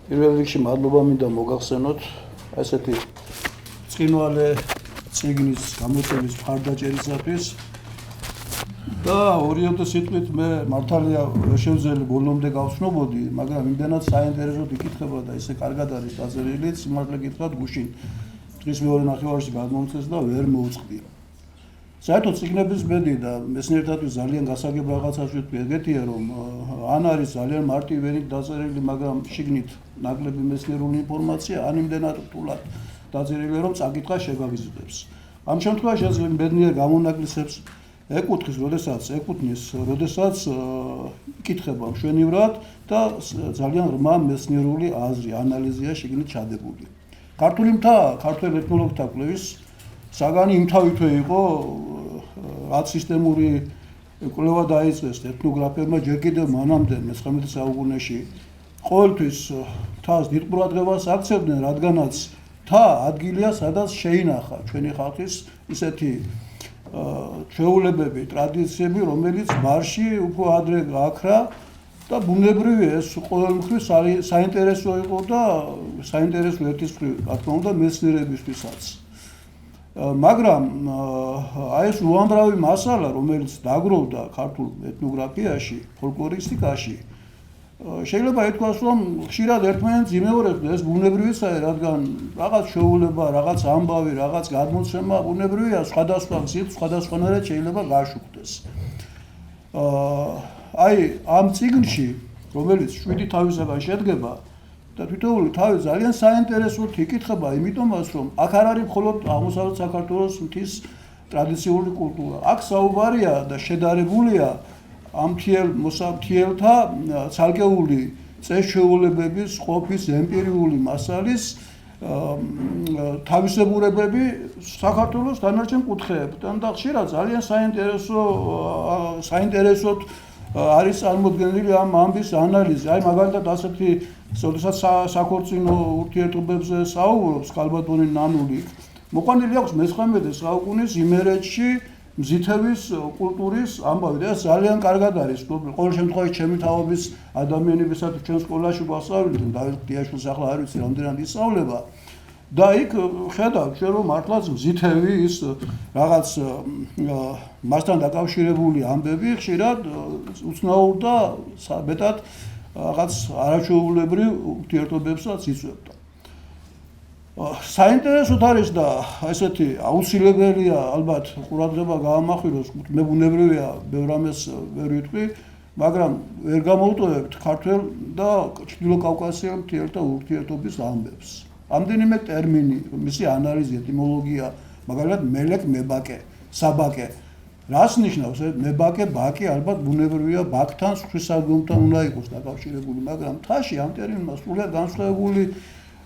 [SPEAKER 3] პირველ რიგში მადლობა მინდა მოგახსენოთ ასეთი წინვალე წიგნის გამოწვევის მხარდაჭერისათვის და ორიოდე სიტყვით მე მართალია შევძელი ბოლომდე გავცნობოდი მაგრამ იმდენად საინტერესოდ იკითხება და ისე კარგად არის დაწერილი სიმართლე გითხრათ გუშინ დღის მეორე ნახევარში გადმომწეს და ვერ მოუწყდია საერთოდ წიგნების ბედი და მეცნიერებათვის ძალიან გასაგებ რაღაცას ვიტყვი ეგეთია რომ ან არის ძალიან მარტივი დაწერილი მაგრამ შიგნით ნაკლები მეცნიერული ინფორმაცია ან იმდენად რთულად დაწერილია რომ წაკითხა შეგავიზრდებს ამ შემთხვევაში ეს ბედნიერ გამონაკლისებს ეკუთვნის როდესაც იკითხება მშვენივრად და ძალიან ღრმა მეცნიერული აზრი ანალიზია შიგნით ჩადებული ქართული მთა ქართველ ეთნოლოგთა კვლევის საგანი იმთავითვე იყო რაც სისტემური კვლევა დაიწყეს ეთნოგრაფებმა ჯერ კიდევ მანამდე მე-19 საუკუნეში ყოველთვის მთას დიდ ყურადღებას აქცევდნენ რადგანაც მთა ადგილია სადაც შეინახა ჩვენი ხალხის ისეთი ჩვეულებები ტრადიციები რომელიც მარში უფრო ადრე გააქრა და ბუნებრივია ეს ყოველმხრივ საინტერესო იყო და საინტერესო ერთის მხრივ რა თქმა უნდა მეცნიერებისთვისაც მაგრამ აი ეს უამრავი მასალა რომელიც დაგროვდა ქართულ ეთნოგრაფიაში ფოლკლორისტიკაში შეიძლება ითქვას რომ ხშირად ერთმანეთს იმეორებდა ეს ბუნებრივია რადგან რაღაც შეუულება რაღაც ამბავი რაღაც გადმოცემა ბუნებრივია სხვადასხვა გზით სხვადასხვანაირად შეიძლება გაშუქდეს აი ამ წიგნში რომელიც 7 თავისაგან შედგება და თითოეული თავი ძალიან საინტერესოდ იკითხება იმიტომაც რომ აქ არ არის მხოლოდ აღმოსავლეთ საქართველოს მთის ტრადიციული კულტურა აქ საუბარია და შედარებულია ამ მოსამთიელთა ცალკეული წესჩვეულებების ყოფის ემპირიული მასალის თავისებურებები საქართველოს დანარჩენ კუთხეებთან და ხშირად ძალიან საინტერესოდ არის წარმოდგენილი ამ ამბის ანალიზი აი მაგალითად ასეთი როდესაც საქორწინო ურთიერთობებზე საუბრობს ქალბატონი ნანული მოყვანილი აქვს მე-19 საუკუნის იმერეთში მზითების კულტურის ამბავი და ეს ძალიან კარგად არის ყოველ შემთხვევაში ჩემი თაობის ადამიანებისაც ჩვენ სკოლაში გვასწავლდნენ დავით დიაშვილს ახლა არ ვიცი რამდენად ისწავლება და იქ ხედავთ ჩვენ რომ მართლაც მზითები ის რაღაც მასთან დაკავშირებული ამბები ხშირად უცნაურ და მეტად რაღაც არაჩვეულებრივ ურთიერთობებსაც იწვევდა საინტერესოდ არის და ესეთი აუცილებელია ალბათ ყურადღება გაამახვილოს მე ბუნებრივია ბევრ ამას ვერ ვიტყვი მაგრამ ვერ გამოვტოვებთ ქართველ და ჩრდილოკავკასიელ მთიელთა ურთიერთობის ამბებს ამდენიმე ტერმინი მისი ანალიზი ეტიმოლოგია მაგალითად მელეკ მებაკე საბაკე. რას ნიშნავს? მებაკე, ბაკი ალბათ ბუნებრივია ბაკთან სხვისაგონთან უნდა იყოს დაკავშირებული, მაგრამ მთაში ამ ტერმინმა სრულიად განსხვავებული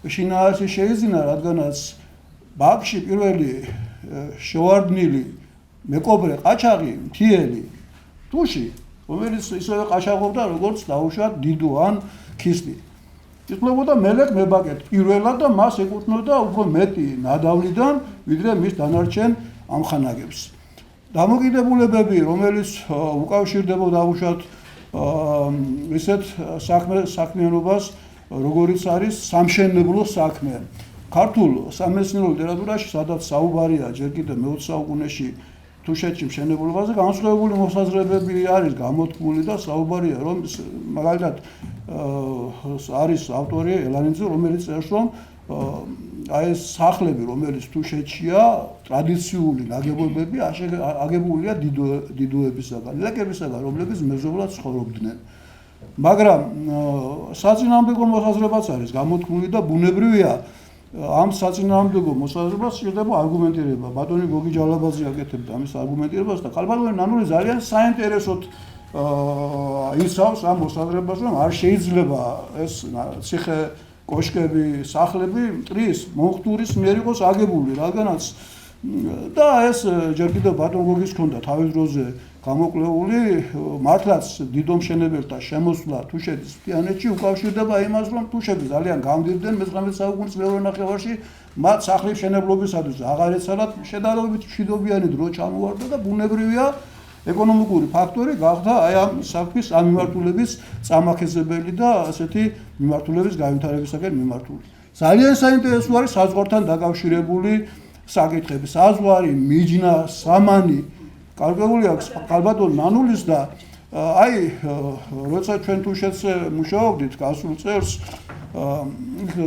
[SPEAKER 3] შინაარსი შეიძინა, რადგანაც ბაკში პირველი შევარდნილი მეკობრე ყაჩაღი მთიელი თუში, რომელიც ისევე ყაჩაღობდა როგორც დაუშვათ დიდო ან ქისტი. ითვლებოდა მელეკ მებაკეთ პირველად და მას ეკუთვნოდა უფრო მეტი ნადავლიდან, ვიდრე მის დანარჩენ ამხანაგებს. დამოკიდებულებები, რომელიც უკავშირდებოდა უშუალოდ ისეთ საქმიანობას, როგორიც არის სამშენებლო საქმე. ქართულ სამეცნიერო ლიტერატურაში, სადაც საუბარია ჯერ კიდევ მე-20 საუკუნეში თუშეთში მშენებლობაზე, განსხვავებული მოსაზრებები არის გამოთქმული და საუბარია, რომ მაგალითად არის ავტორი ელანიძე, რომელიც წერს, რომ აი ეს სახლები, რომელიც თუშეთშია, ტრადიციული ნაგებობები აგებულია დიდოებისაგან, ლეკებისაგან, რომლებიც მეზობლად ცხოვრობდნენ. მაგრამ საწინააღმდეგო მოსაზრებაც არის გამოთქმული და ბუნებრივია ამ საწინააღმდეგო მოსაზრებას შეიძლება არგუმენტირება. ბატონი გოგი ჯალაბაძე აკეთებდა ამის არგუმენტირებას და ქალბატონი ნანული ძალიან საინტერესოდ იცავს ამ მოსაზრებას, რომ არ შეიძლება ეს ციხე კოშკები, სახლები მტრის მომხდურის მიერ იყოს აგებული, რადგანაც და ეს ჯერ კიდევ ბატონ გოგის ჰქონდა თავის დროზე გამოკვლეული, მართლაც დიდო მშენებელთა შემოსვლა თუშეთის მთიანეთში უკავშირდება იმას, რომ თუშები ძალიან გამდიდრდნენ მე-19 საუკუნის მეორე ნახევარში, მათ სახლის მშენებლობისათვის აღარ ეცალათ შედარებით მშვიდობიანი დრო ჩამოვარდა და ბუნებრივია ეკონომიკური ფაქტორი გახდა აი ამ საქმის ამ მიმართულების წამახეზებელი და ასეთი მიმართულების გავითარებისაკენ მიმართული. ძალიან საინტერესო არის საზღვართან დაკავშირებული საკითხები. საზღვარი, მიჯნა, სამანი კარგებული აქვს ქალბატონ ნანულის და აი როცა ჩვენ თუშეთზე მუშაობდით გასულ წელს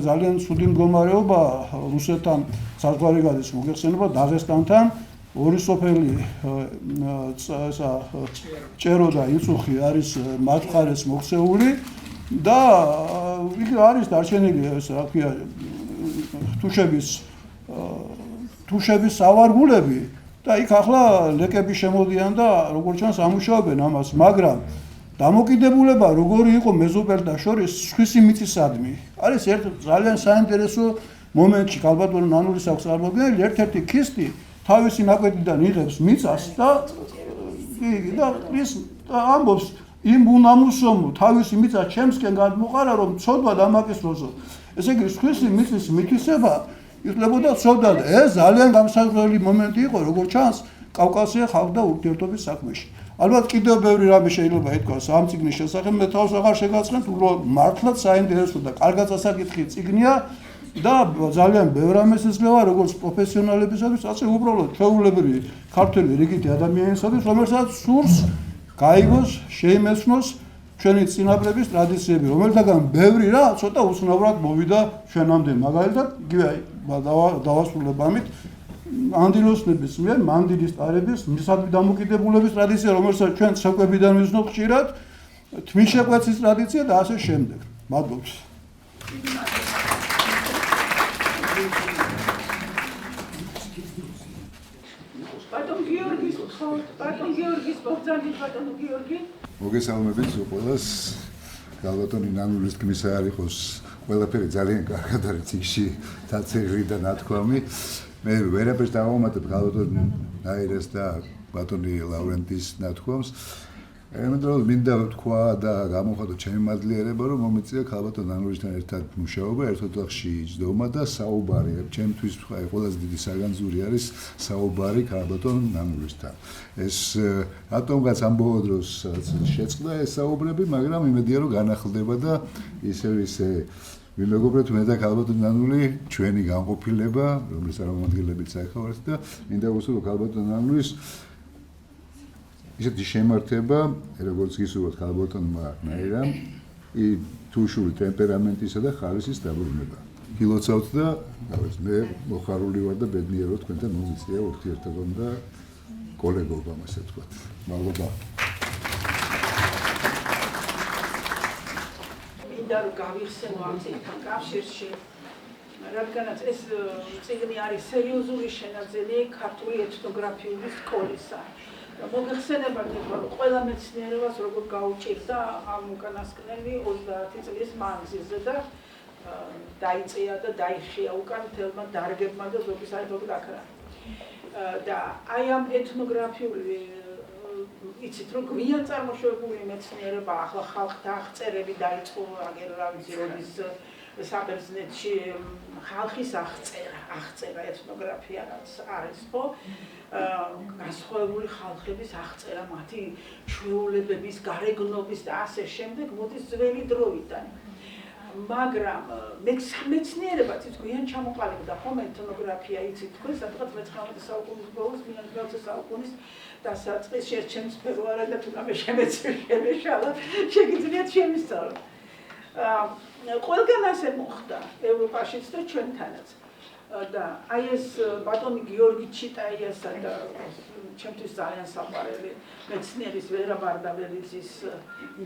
[SPEAKER 3] ძალიან ცუდი მდგომარეობა რუსეთთან საზღვარი გადის მოგეხსენება დაღესტანთან ორი სოფელი ჭერო და იწუხი არის მათ მხარეს მოქცეული და იქ არის დარჩენილი ეს რა ქვია თუშების სავარგულები და იქ ახლა ლეკები შემოდიან და როგორც ჩანს ამუშავებენ ამას, მაგრამ დამოკიდებულება როგორი იყო მეზობელთა შორის სხვისი მიწისადმი. არის ერთ ძალიან საინტერესო მომენტში ქალბატონ ნანულის აქვს წარმოდგენილი ერთ-ერთი ქისტი თავისი ნაკვეთიდან იღებს მიწას და ის ამბობს იმ უნამუსომ თავისი მიწა ჩემსკენ გადმოყარა რომ ცოდვა დამაკისროსო. ესე იგი სხვისი მიწის მითვისება ითვლებოდა ცოდვა და ეს ძალიან გამსახველი მომენტი იყო როგორც ჩანს კავკასია ხალხთა ურთიერთობის საქმეში. ალბათ კიდევ ბევრი რამე შეიძლება ითქვას ამ წიგნის შესახებ, მე თავს აღარ შეგაცხენთ, უბრალოდ მართლაც საინტერესო და კარგად სასაკითხი წიგნია და ძალიან ბევრ რამეს ეძლევა როგორც პროფესიონალებისათვის, ასე უბრალოდ ჩვეულებრივი ქართველი რიგითი ადამიანისათვის, რომელსაც სურს გაიგოს, შეიმეცნოს ჩვენი წინაპრების ტრადიციები, რომელთაგან ბევრი რა ცოტა უცნაურად მოვიდა ჩვენამდე. მაგალითად, იგივე დავასრულებ ამით ანდილოსნების მიერ მანდილის ტარების მისადმი დამოკიდებულების ტრადიცია, რომელსაც ჩვენ საკვებიდან ვიზნობ ხშირად, თმისშეკვეცის ტრადიცია და ასე შემდეგ. მადლობს.
[SPEAKER 1] ბატონ გიორგის ბოგძანის ბატონო გიორგი
[SPEAKER 4] მოგესალმებით ყველას. ქალბატონი ნანულის თქმისა არ იყოს ყველაფერი ძალიან კარგად არის წიგნში დაწერილი და ნათქვამი. მე ვერაფერს დავამატებ ქალბატონ ნაირეს და ბატონი ლავრენტის ნათქვამს. ემედროდ მინდა ვთქვა და გამოხატო ჩემი მადლიერება, რომ მომეწია ქალბატონ ნანულისთან ერთად მუშაობა, ერთ ოთახში ჯდომა და საუბარი. ჩემთვის ყველაზე დიდი საგანძური არის საუბარი ქალბატონ ნანულისთან. ეს რატომღაც ამ ბოლო დროს შეწყდა ეს საუბრები, მაგრამ იმედია რომ განახლდება და ისევ ვიმეგობრებთ მე და ქალბატონ ნანული ჩვენი განყოფილება, რომლის წარმომადგენლებით საერთოდ და მინდა ვუსურვო ქალბატონ ნანულის ისეთი შემართება, როგორც გისურვოთ ქალბატონმა ნაირამ, თუშური ტემპერამენტისა და ხარისის დაბრუნება. გილოცავთ და მე მოხარული ვარ და ბედნიერ რომ თქვენთან მომიწია ურთიერთობამ და კოლეგობამ, ასე ვთქვათ. მადლობა.
[SPEAKER 1] მინდა რომ გავიხსენო ამ წიგნთან კავშირში რადგანაც ეს წიგნი არის სერიოზული შენაძენი ქართული ეთნოგრაფიული სკოლისა. მოგეხსენებათ, რომ ყველა მეცნიერებას როგორ გაუჭირდა ამ უკანასკნელი 30 წლის მანძილზე და დაიწია და დაიხია უკან მთელმა დარგებმა და ზოგი საერთოდ გაქრა. და აი ამ ეთნოგრაფიული იცით რომ გვიან წარმოშობილი მეცნიერება ახლა ხალხთა აღწერები დაიწყო აგერ რა ვიცი როდის საბერძნეთში ხალხის აღწერა ეთნოგრაფია რაც არის ხო განსხვავებული ხალხების აღწერა მათი ჩვეულებების გარეგნობის და ასე შემდეგ მოდის ძველი დროიდან მაგრამ მეცნიერებაც ის გვიან ჩამოყალიბდა ხომ ეთნოგრაფია იცით თქვენ სადღაც მე-19 საუკუნის ბოლოს მე-20 საუკუნის დასაწყის შერჩემს ფერვარა და თუ რამე შემეშალა შეგიძლიათ შემისწავლოთ ყველგან ასე მოხდა ევროპაშიც და ჩვენთანაც და აი ეს ბატონი გიორგი ჩიტაიასა და ჩემთვის ძალიან საყვარელი მეცნიერის ვერა ბარდაბელიძის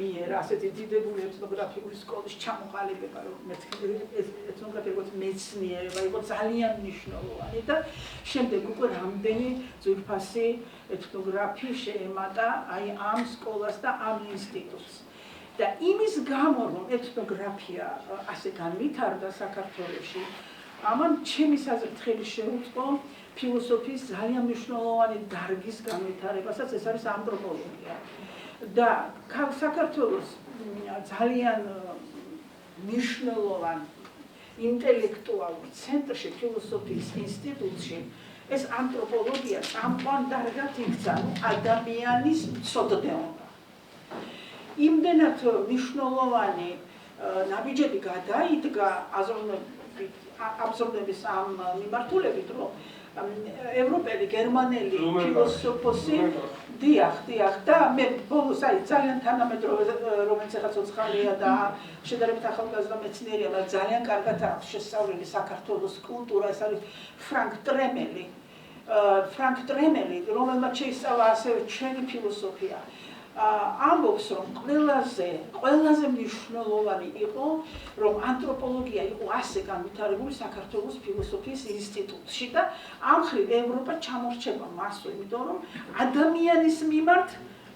[SPEAKER 1] მიერ ასეთი დიდებული ეთნოგრაფიული სკოლის ჩამოყალიბება რომ ეთნოგრაფია მეცნიერება იყო ძალიან მნიშვნელოვანი და შემდეგ უკვე რამდენი ძვირფასი ეთნოგრაფი შეემატა აი ამ სკოლას და ამ ინსტიტუტს და იმის გამო რომ ეთნოგრაფია ასე განვითარდა საქართველოში ამან ჩემის აზრით ხელი შეუწყო ფილოსოფიის ძალიან მნიშვნელოვანი დარგის განვითარებასაც ეს არის ანთროპოლოგია და საქართველოს ძალიან მნიშვნელოვან ინტელექტუალურ ცენტრში ფილოსოფიის ინსტიტუტში ეს ანთროპოლოგია წამყვან დარგად იქცა ადამიანის მცოდნეობა იმდენად მნიშვნელოვანი ნაბიჯები გადაიდგა აბსოლუტების ამ მიმართულებით რომ ევროპელი გერმანელი ფილოსოფოსი დიახ და მე ბოლოს აი ძალიან თანამედროვე რომელიც ახლა ცოცხალია და შედარებით ახალგაზრდა მეცნიერია მაგრამ ძალიან კარგად აქვს შესწავლილი საქართველოს კულტურა ეს არის ფრანკ ტრემელი რომელმაც შეისწავლა ასევე ჩვენი ფილოსოფია ამბობს რომ ყველაზე მნიშვნელოვანი იყო რომ ანთროპოლოგია იყო ასე განვითარებული საქართველოს ფილოსოფიის ინსტიტუტში და ამ ხრივ ევროპა ჩამორჩება მასო იმიტომ რომ ადამიანის მიმართ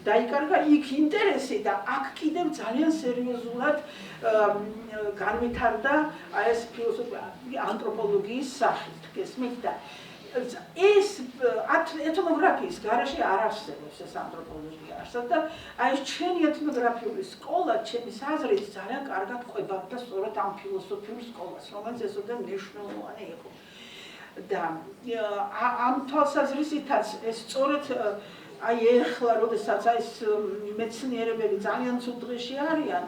[SPEAKER 1] დაიკარგა იქ ინტერესი და აქ კიდევ ძალიან სერიოზულად განვითარდა ეს ფილოსოფია ანთროპოლოგიის სახით გესმით და ეს ეთნოგრაფიის გარეშე არ არსებობს ეს ანთროპოლოგია არსად და აი ჩვენი ეთნოგრაფიული სკოლა ჩემის აზრით ძალიან კარგად ყვებავდა სწორედ ამ ფილოსოფიურ სკოლას რომელიც ესօდე მნიშვნელოვანი იყო და ამ თვალსაზრისითაც ეს სწორედ აი ეხლა როდესაც ეს მეცნიერებები ძალიან ცუდ დღეში არიან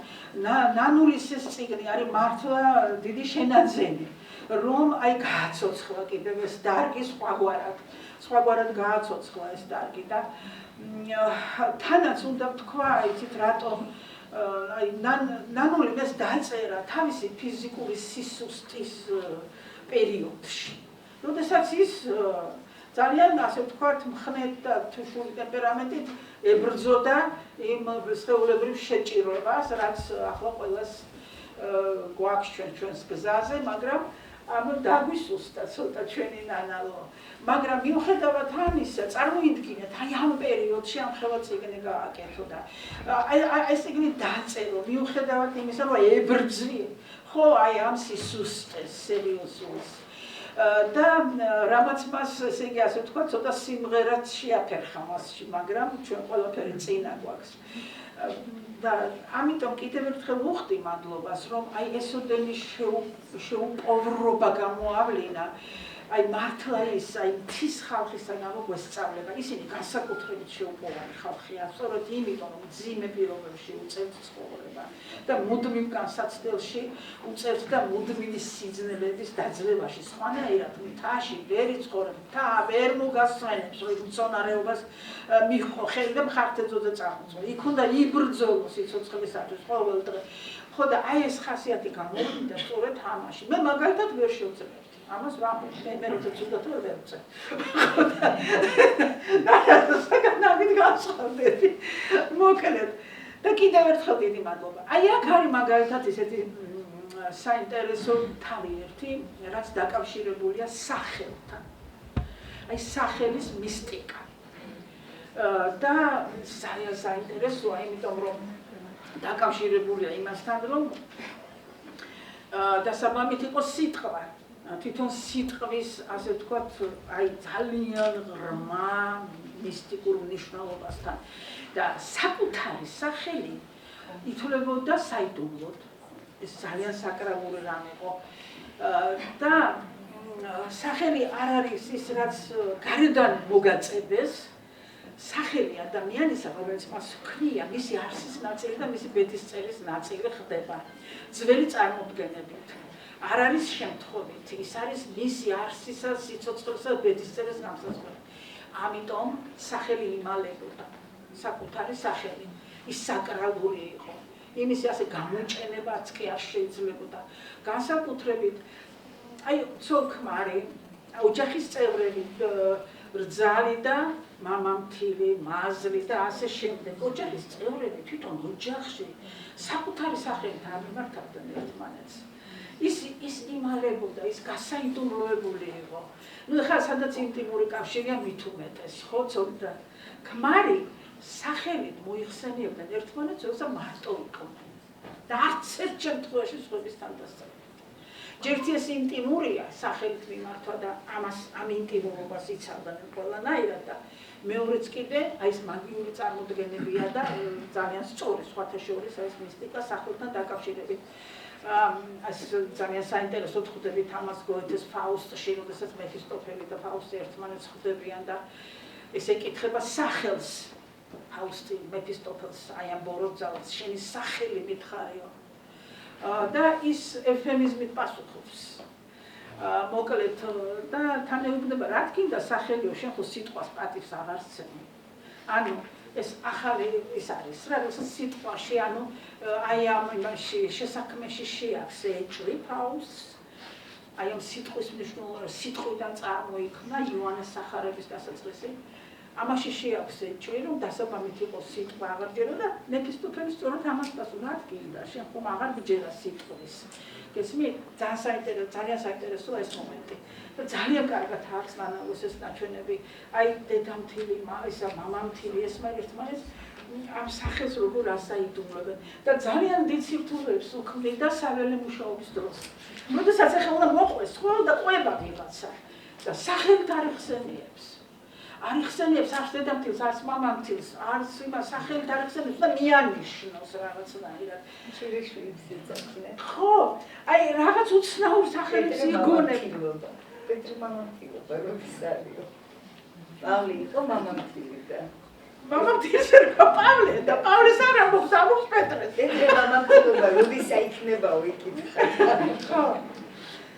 [SPEAKER 1] ნანულის ეს წიგნი არის მართლა დიდი შენაძენი რომ აი გააცოცხლა კიდევ ეს დარგი სხვაგვარად გააცოცხლა ეს დარგი და თანაც უნდა ვთქვა იცით რატომ აი ნანული ეს დაწერა თავისი ფიზიკური სისუსტის პერიოდში როდესაც ის ძალიან ასე ვთქვათ მხნედ და თუშული ტემპერამენტით ებრძოდა იმ სხეულებრივ შეჭირვებას რაც ახლა ყველას გვაქვს ჩვენს გზაზე მაგრამ ამ დაგვისუსტა ცოტა ჩვენი ნანალო მაგრამ მიუხედავად ამისა წარმოიდგინეთ აი ამ პერიოდში ამ ხელმოწიგნე გააკეთო და აი ეს წიგნი დაწერო მიუხედავად იმისა რომ ებრძვი ხო აი ამ სისუსტეს სერიოზულს და რამაც მას ესე იგი ასე ვთქვა ცოტა სიმღერაც შეაფერხა მასში მაგრამ ჩვენ ყველაფერი წინა გვაქვს და ამიტომ კიდევ ერთხელ ვუხდი მადლობას რომ აი ესოდენი შეუპოვრობა გამოავლინა აი მართლა ის აი მთის ხალხის გამოგვესწავლება ისინი განსაკუთრებით შეუპოვარი ხალხია სწორედ იმიტომ რომ მძიმე პირობებში უწევთ ცხოვრება და მუდმივ განსაცდელში უწევთ და მუდმივი სიძნელების დაძლევაში სხვანაირად მთაში ვერ იცხოვრებ მთა ვერ მოგასვენებს რომ მცონარეობას მიჰყო ხელი და მხარდაძოზე წამოწვა იქ უნდა იბრძოლო სიცოცხლისათვის ყოველ დღე ხო და აი ეს ხასიათი გამოვიდა სწორედ ამაში მე მაგალითად ვერ შევძლებთ ამას ვამბობ მე როცა ცუდად ვერ ვწერ ნაგით გასხდები მოკლედ და კიდევ ერთხელ დიდი მადლობა აი აქ არის მაგალითად ესეთი საინტერესო თავი ერთი, რაც დაკავშირებულია სახელთან. აი სახელის მისტიკა. და ძალიან საინტერესოა, იმიტომ რომ დაკავშირებულია იმასთან, რომ დასაბამით იყოს სიტყვა. თვითონ სიტყვის, ასე ვთქვათ, აი ძალიან ღრმა მისტიკურ მნიშვნელობასთან და საკუთარი სახელი ითვლებოდა საიდუმლოდ. ეს ძალიან საკრალური რამ იყო. და სახელი არ არის ის, რაც გარედან მოგაწედეს, სახელი ადამიანისა, რომელიც მას ქმნია, მისი არსის ნაწილი და მისი ბედისწერის ნაწილი ხდება. ძველი წარმოდგენებით. არ არის შემთხვევით, ის არის მისი არსისა, სიცოცხლისა და ბედისწერის გამსაზღვრელი. ამიტომ სახელი იმალებოდა, საკუთარი სახელი, ის საკრალური იყო. იმის ასე გამოჩენებაც კი არ შეიძლებოდა. განსაკუთრებით აი ცოლ-ქმარი, ოჯახის წევრები, რძალი და მამამთილი, მაზლი და ასე შემდეგ. ოჯახის წევრები თვითონ ოჯახში საკუთარი სახელით არ მიმართავდნენ ერთმანეთს. ის იმალებოდა, ის გასაიდუმლოებული იყო. ნუ ხა სადაც ინტიმური კავშირია მით უმეტეს, ხო, ცოლ-და ქმარი სახელით მოიხსენიებდნენ ერთმანეთს, როცა მარტო იყვნენ. და არც ერთ შემთხვევაში სხვებისთან დასწრებით. ჯერთ ეს ინტიმურია სახელით მიმართვა და ამ ინტიმურობას იცავდნენ ყველანაირად და მეორეც კიდე აი ეს მაგიური წარმოდგენებია და ძალიან სწორი სხვათა შორის ეს მისტიკა სახელთან დაკავშირებით. ეს ძალიან საინტერესო ხვდებით ამას გოეთეს ფაუსტში, როდესაც მეფისტოფელი და ფაუსტი ერთმანეთს ხვდებიან და ეს ეკითხება სახელს. ფაუსტი მეფისტოფელს აი ამ ბოროტძალს შენი სახელი მითხარიო. და ის ეფემიზმით პასუხობს. მოკლედ და თან ეუბნება, რა თქინდა სახელიო, შენ ხო სიტყვას პატივს აღარ სცემი. ანუ ეს ახალი ის არის, რა როცა სიტყვაში, ანუ აი ამ იმაში შესაქმეში შეაქს ეჭვი ფაუსტს. აი ამ სიტყვის მნიშვნელობა, სიტყვიდან წარმოიქმნა იოანეს სახარების დასაწყისი. ამაში შეაქვს ეჭვი, რომ დასაბამით იყოს სიტყვა აღარჯერო და მეფისტოფელი სწორად ამას პასუხობს, რა თქინდა, შენ ხომ აღარ გჯერა სიტყვის. გესმით? ძალიან საინტერესოა ეს მომენტი. და ძალიან კარგად აქვს ნანაოს ეს ნაჩვენები. აი დედამთილი, ისა მამამთილი ერთმანეთს ამ სახელს როგორ ასაიდუმლოებენ და ძალიან დიდ სირთულეებს უქმნიდა საველე მუშაობის დროს. როდესაც ახლა უნდა მოყვეს ხოლმე და ყვება ვიღაცა და სახელით არ იხსენიებს. არ იხსენიებს არც დედამთილს, არც მამამთილს, არც იმას სახელით არ იხსენიებს და მიანიშნოს რაღაცნაირად.
[SPEAKER 2] შვილიშვილის ეძახინე.
[SPEAKER 1] ხო, აი რაღაც უცნაურ სახელებს იგონებდა.
[SPEAKER 2] პეტრე მამამთილობა როდის არისო? პავლე იყო მამამთილი და
[SPEAKER 1] მამამთილს ერქვა პავლე და პავლეს არ ამბობს, ამბობს პეტრეს.
[SPEAKER 2] პეტრე მამამთილობა როდის აიქნებაო იკითხა.
[SPEAKER 1] ხო.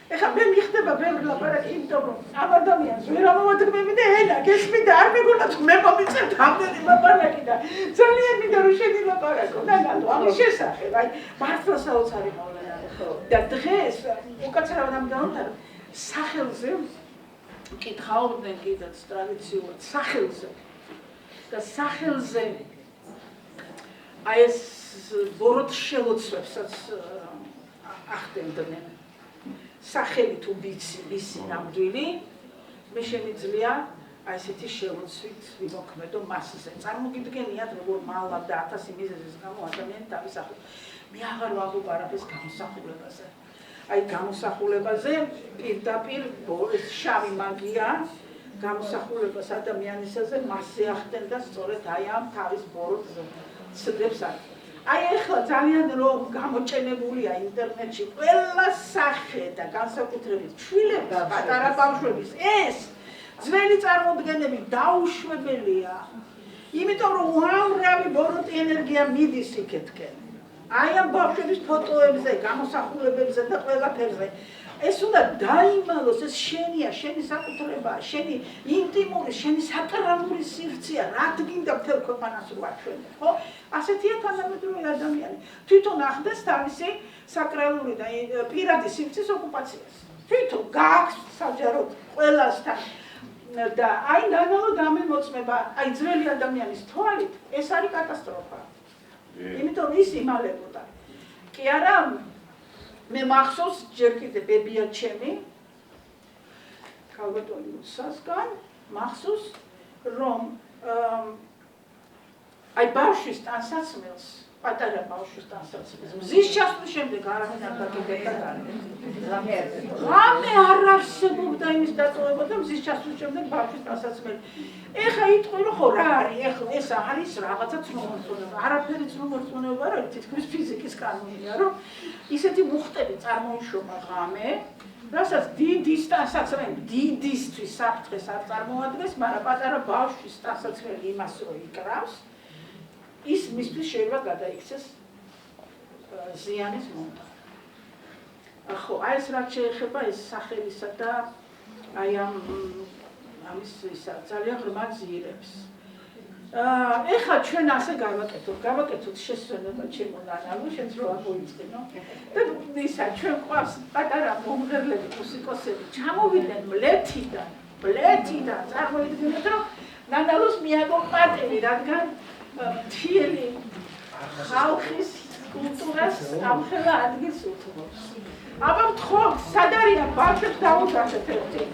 [SPEAKER 1] ეხლა მე მიხდება ბევრი ლაპარაკი, იმიტომ რომ ამ ადამიანს ვერ ამოვადგმები და ენა გესმით და არ მეგონა თუ მე მომიწევთ ამდენი ლაპარაკი და ძალიან მინდა რომ შენი ლაპარაკო და ნატო ამის შესახებ, აი მართლა საოცარი მოვლენა. და დღეს უკაცრავად ამ დაუნდარ სახელზე კითხავდნენ კიდეც ტრადიციულად სახელზე და სახელზე აი ეს ბოროტ შელოცვებსაც ახდენდნენ. სახელი თუ ვიცი, მისი ნამდვილი, მე შემიძლია აი ესეთი შელოცვით ვიმოქმედო მასზე. წარმოგიდგენიათ, როგორ მალად და 1000 მიზეზის გამო ადამიანი თავის ახლოს. მე აღარ ვაღუპარებ ეს გამოსახულებაზე. აი გამოსახულებაზე პირდაპირ ეს შავი მაგია გამოსახულებას ადამიანისაზე მასზე ახდენდა სწორედ აი ამ თავის ბოროტ ცდებს არის. აი ახლა ძალიან რომ გამოჩენებულია ინტერნეტში ყველა სახე და განსაკუთრებით შვილების, პატარა ბავშვების ეს ძველი წარმოდგენები დაუშვებელია. იმიტომ რომ უამრავი ბოროტი ენერგია მიდის იქეთკენ. აი ამ ბავშვების ფოტოებზე, გამოსახულებებზე და ყველაფერზე. ეს უნდა დაიმალოს, ეს შენია, შენი საკუთრებაა, შენი ინტიმური, შენი საკრალური სივრცეა, რა გინდა მთელ ქვეყანას რო აჩვენე, ხო? ასეთია თანამედროვე ადამიანი. თვითონ ახდენს თავისი საკრალური და პირადი სივრცის ოკუპაციას. თვითონ გააქვს საჯაროდ ყველასთან და აი ნანალო დამემოწმება, აი ძველი ადამიანის თვალით, ეს არის კატასტროფა. იმიტომ ის იმალებოდა. კი არა მე მახსოვს ჯერ კიდე ბებია ჩემი ქალბატონი მოსასგან მახსოვს რომ აი ბავშვის ტანსაცმელს პატარა ბავშვის ტანსაცმელს მზის ჩასვლის შემდეგ არავინ არ დაგებდა რამე არ არსებობდა იმის დაწოვება და მზის ჩასვლის შემდეგ ბავშვის ტანსაცმელი ეხა იტყვი რომ ხო რა არის ეხლა ეს არის რაღაცა ცნობიერება არაფერი ცნობიერება არა თითქმის ფიზიკის კანონია რომ ისეთი მუხტები წარმოიშობა ღამე რასაც დიდის ტანსაცმელი დიდისთვის საფრთხეს არ წარმოადგენს მაგრამ პატარა ბავშვის ტანსაცმელი იმას რო იკრავს ის მისთვის შეიძლება გადაიქცეს ზიანის მომენტი. ხო, აი ეს რაც შეეხება ეს სახელისა და აი ამის ისა ძალიან ღრმა ძიირებს. ეხლა ჩვენ ასე გავაკეთოთ შესვენება ჩემო ნანალო, შენც რო აღმოიწყინო. და ისა ჩვენ ყავს პატარა მომღერლები, მუსიკოსები, ჩამოვიდნენ მლეთიდან, წარმოიდგინეთ რომ ნანალოს მიაგო პატივი, რადგან მთელი ხალხის კულტურას ამხელა ადგილს უთმობს. აბა ვთხოვთ, სად არიან ბავშვებს დაუძახეთ ერთი.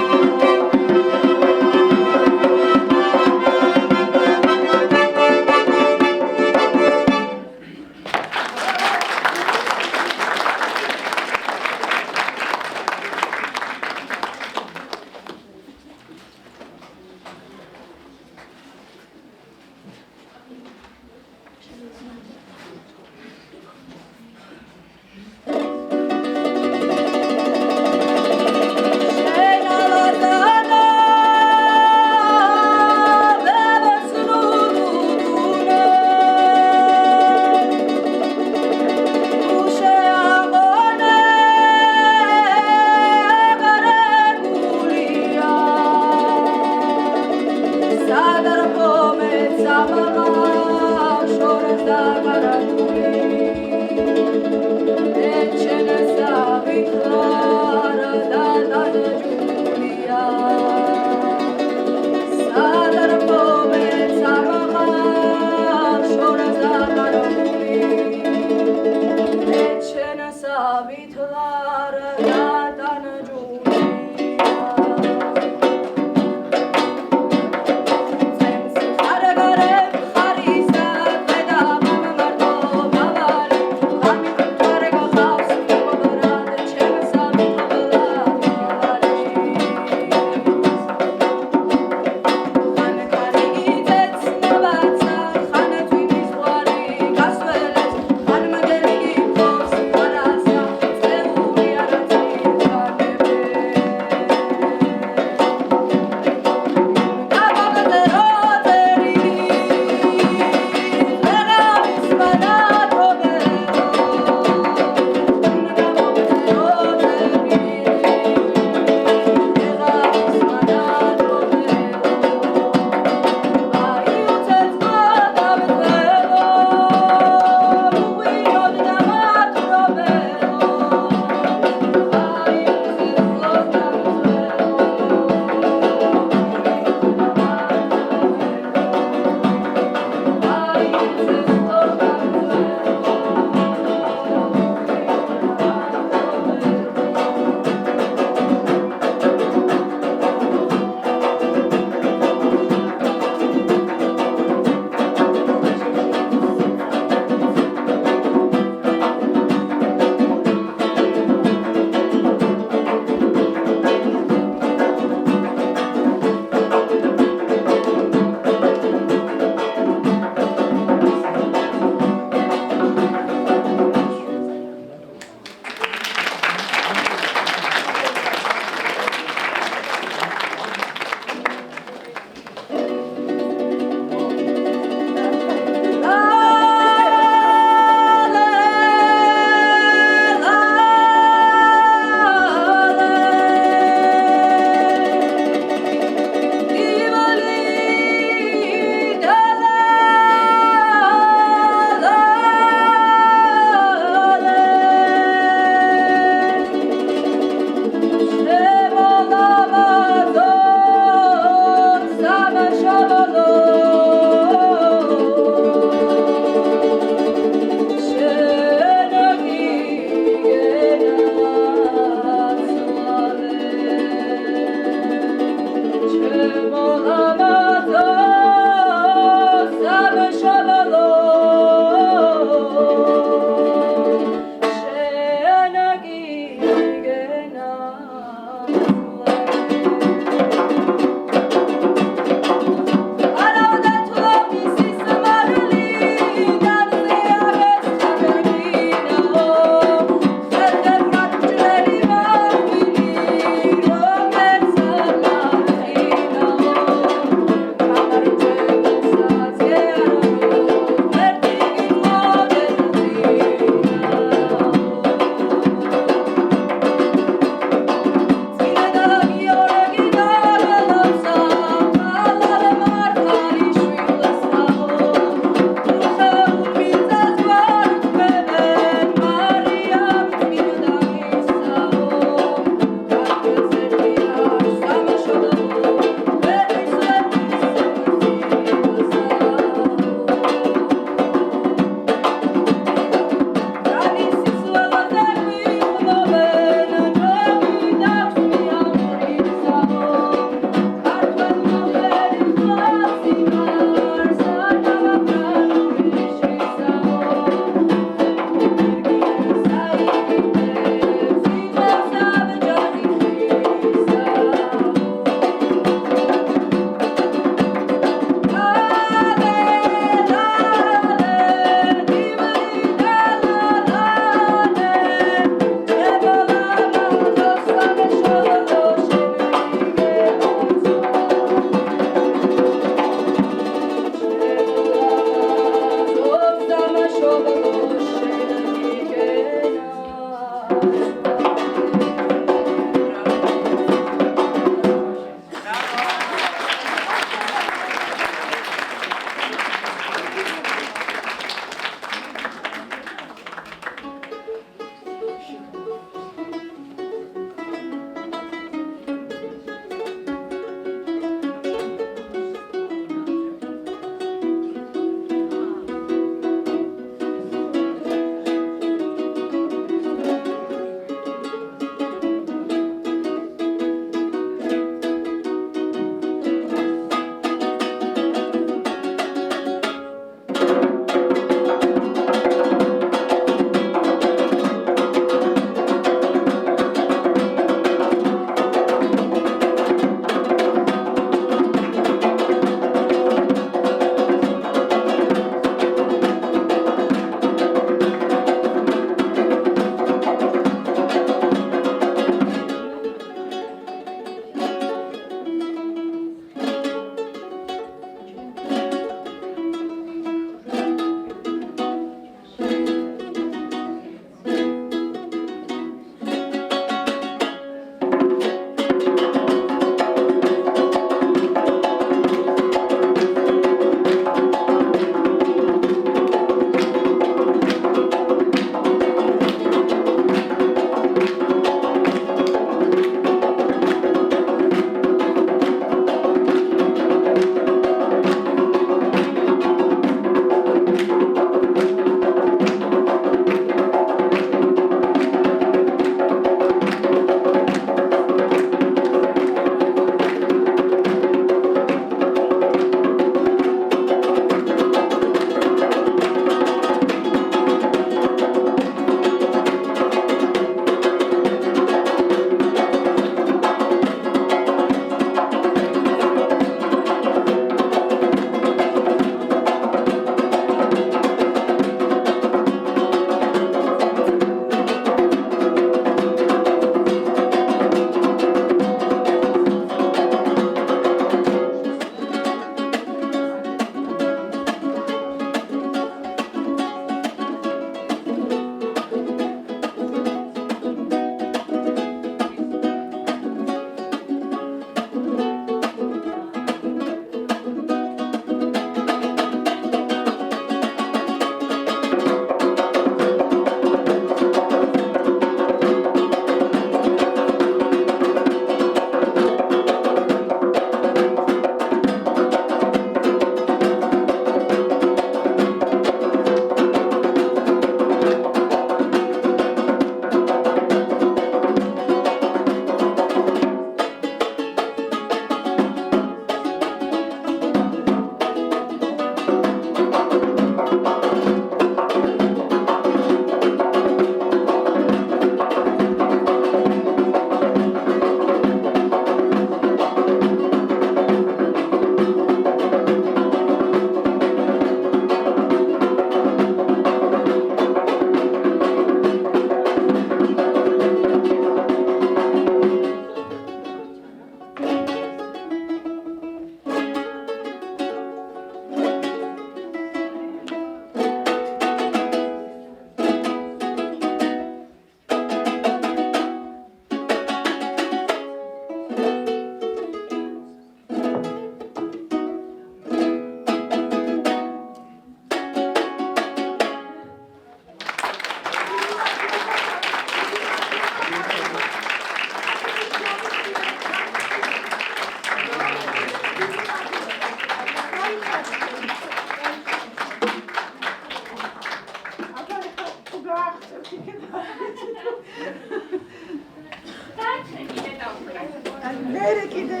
[SPEAKER 1] მერე კიდე